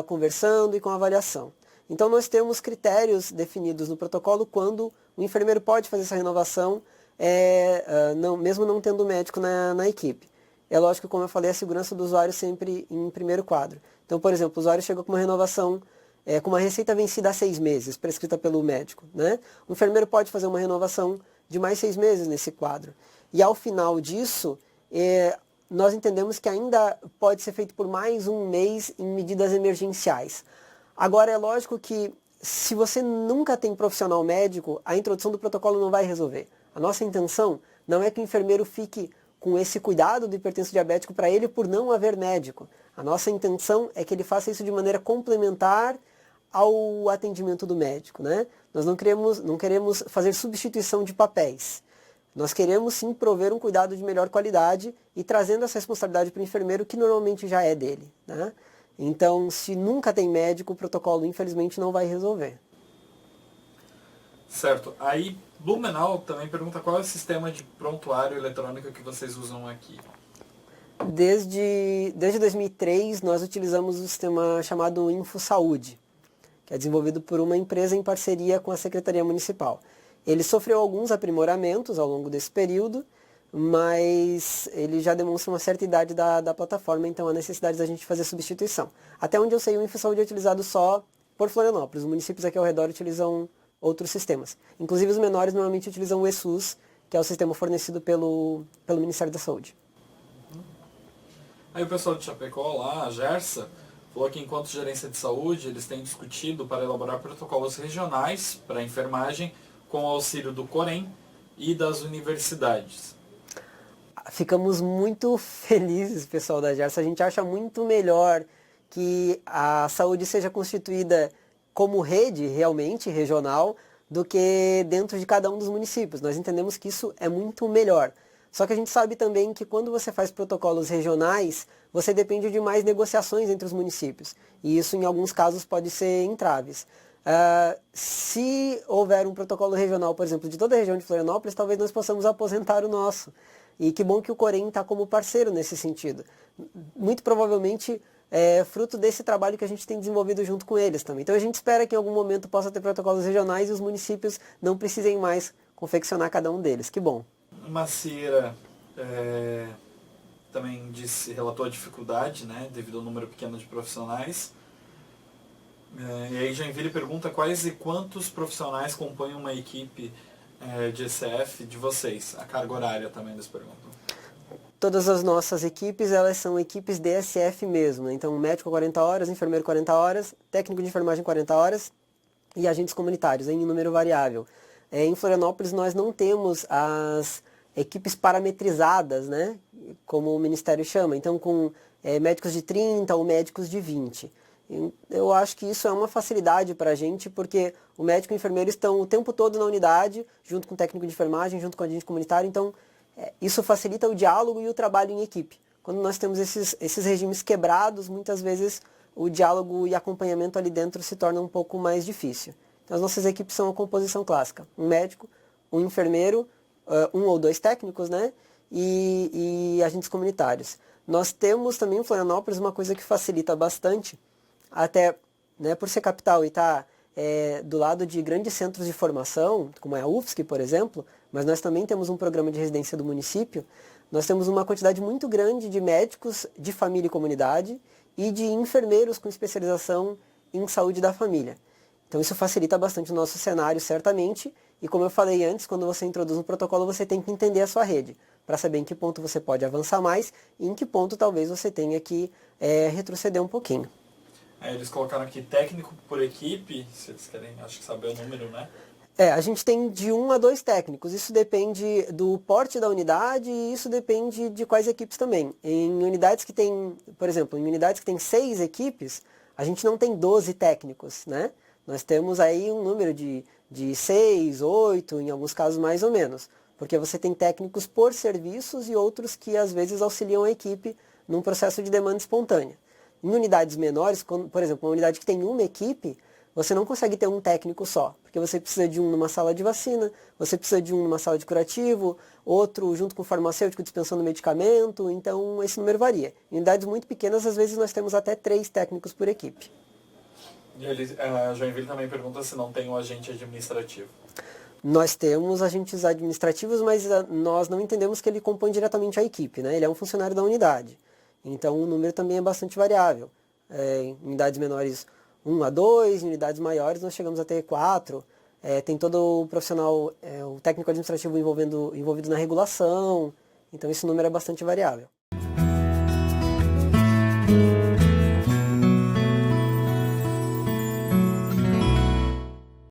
Speaker 1: conversando e com avaliação. Então nós temos critérios definidos no protocolo quando o enfermeiro pode fazer essa renovação, mesmo não tendo médico na equipe. É lógico que, como eu falei, a segurança do usuário sempre em primeiro quadro. Então, por exemplo, o usuário chegou com uma renovação, com uma receita vencida há 6 meses, prescrita pelo médico, né? O enfermeiro pode fazer uma renovação de mais 6 meses nesse quadro. E ao final disso, nós entendemos que ainda pode ser feito por mais um mês em medidas emergenciais. Agora, é lógico que se você nunca tem profissional médico, a introdução do protocolo não vai resolver. A nossa intenção não é que o enfermeiro fique com esse cuidado do hipertenso diabético para ele por não haver médico. A nossa intenção é que ele faça isso de maneira complementar ao atendimento do médico, né? Nós não queremos fazer substituição de papéis. Nós queremos sim prover um cuidado de melhor qualidade e trazendo essa responsabilidade para o enfermeiro, que normalmente já é dele, né? Então, se nunca tem médico, o protocolo infelizmente não vai resolver.
Speaker 2: Certo. Aí, Blumenau também pergunta qual é o sistema de prontuário eletrônico que vocês usam aqui.
Speaker 1: Desde 2003, nós utilizamos o sistema chamado InfoSaúde, que é desenvolvido por uma empresa em parceria com a Secretaria Municipal. Ele sofreu alguns aprimoramentos ao longo desse período, mas ele já demonstra uma certa idade da plataforma, então há necessidade da gente fazer substituição. Até onde eu sei, o InfoSaúde é utilizado só por Florianópolis. Os municípios aqui ao redor utilizam outros sistemas. Inclusive os menores normalmente utilizam o eSUS, que é o sistema fornecido pelo Ministério da Saúde.
Speaker 2: Aí o pessoal de Chapecó lá, a Gersa, falou que enquanto gerência de saúde, eles têm discutido para elaborar protocolos regionais para a enfermagem com o auxílio do Corém e das universidades.
Speaker 1: Ficamos muito felizes, pessoal da Gersa. A gente acha muito melhor que a saúde seja constituída como rede realmente regional do que dentro de cada um dos municípios. Nós entendemos que isso é muito melhor. Só que a gente sabe também que quando você faz protocolos regionais, você depende de mais negociações entre os municípios. E isso, em alguns casos, pode ser entraves. Se houver um protocolo regional, por exemplo, de toda a região de Florianópolis, talvez nós possamos aposentar o nosso. E que bom que o Corém está como parceiro nesse sentido. Muito provavelmente é fruto desse trabalho que a gente tem desenvolvido junto com eles também. Então a gente espera que em algum momento possa ter protocolos regionais e os municípios não precisem mais confeccionar cada um deles. Que bom.
Speaker 2: Macieira também relatou a dificuldade, né, devido ao número pequeno de profissionais. E aí Joinville pergunta quais e quantos profissionais compõem uma equipe de ECF de vocês. A carga horária também eles perguntam.
Speaker 1: Todas as nossas equipes, elas são equipes DSF mesmo, né? Então médico 40 horas, enfermeiro 40 horas, técnico de enfermagem 40 horas e agentes comunitários em número variável. Em Florianópolis nós não temos as equipes parametrizadas, né? Como o Ministério chama, então com médicos de 30 ou médicos de 20. Eu acho que isso é uma facilidade para a gente, porque o médico e o enfermeiro estão o tempo todo na unidade, junto com o técnico de enfermagem, junto com o agente comunitário, então isso facilita o diálogo e o trabalho em equipe. Quando nós temos esses regimes quebrados, muitas vezes o diálogo e acompanhamento ali dentro se torna um pouco mais difícil. Então as nossas equipes são a composição clássica, um médico, um enfermeiro, um ou dois técnicos, né? E agentes comunitários. Nós temos também em Florianópolis uma coisa que facilita bastante, até, né, por ser capital e estar do lado de grandes centros de formação, como é a UFSC, por exemplo, mas nós também temos um programa de residência do município. Nós temos uma quantidade muito grande de médicos de família e comunidade e de enfermeiros com especialização em saúde da família. Então isso facilita bastante o nosso cenário, certamente, e como eu falei antes, quando você introduz um protocolo, você tem que entender a sua rede, para saber em que ponto você pode avançar mais e em que ponto talvez você tenha que retroceder um pouquinho.
Speaker 2: Eles colocaram aqui técnico por equipe, se eles querem, acho que saber o número, né?
Speaker 1: A gente tem de 1 a 2 técnicos, isso depende do porte da unidade e isso depende de quais equipes também. Em unidades que tem, por exemplo, em unidades que tem 6 equipes, a gente não tem 12 técnicos, né? Nós temos aí um número de 6, 8, em alguns casos mais ou menos, porque você tem técnicos por serviços e outros que às vezes auxiliam a equipe num processo de demanda espontânea. Em unidades menores, por exemplo, uma unidade que tem uma equipe, você não consegue ter um técnico só, porque você precisa de um numa sala de vacina, você precisa de um numa sala de curativo, outro junto com o farmacêutico dispensando medicamento, então esse número varia. Em unidades muito pequenas, às vezes nós temos até 3 técnicos por equipe.
Speaker 2: E a Joinville também pergunta se não tem um agente administrativo.
Speaker 1: Nós temos agentes administrativos, mas nós não entendemos que ele compõe diretamente a equipe, né? Ele é um funcionário da unidade. Então o número também é bastante variável. Em unidades menores 1 a 2, em unidades maiores nós chegamos a ter 4. Tem todo o profissional, o técnico administrativo envolvido na regulação. Então esse número é bastante variável.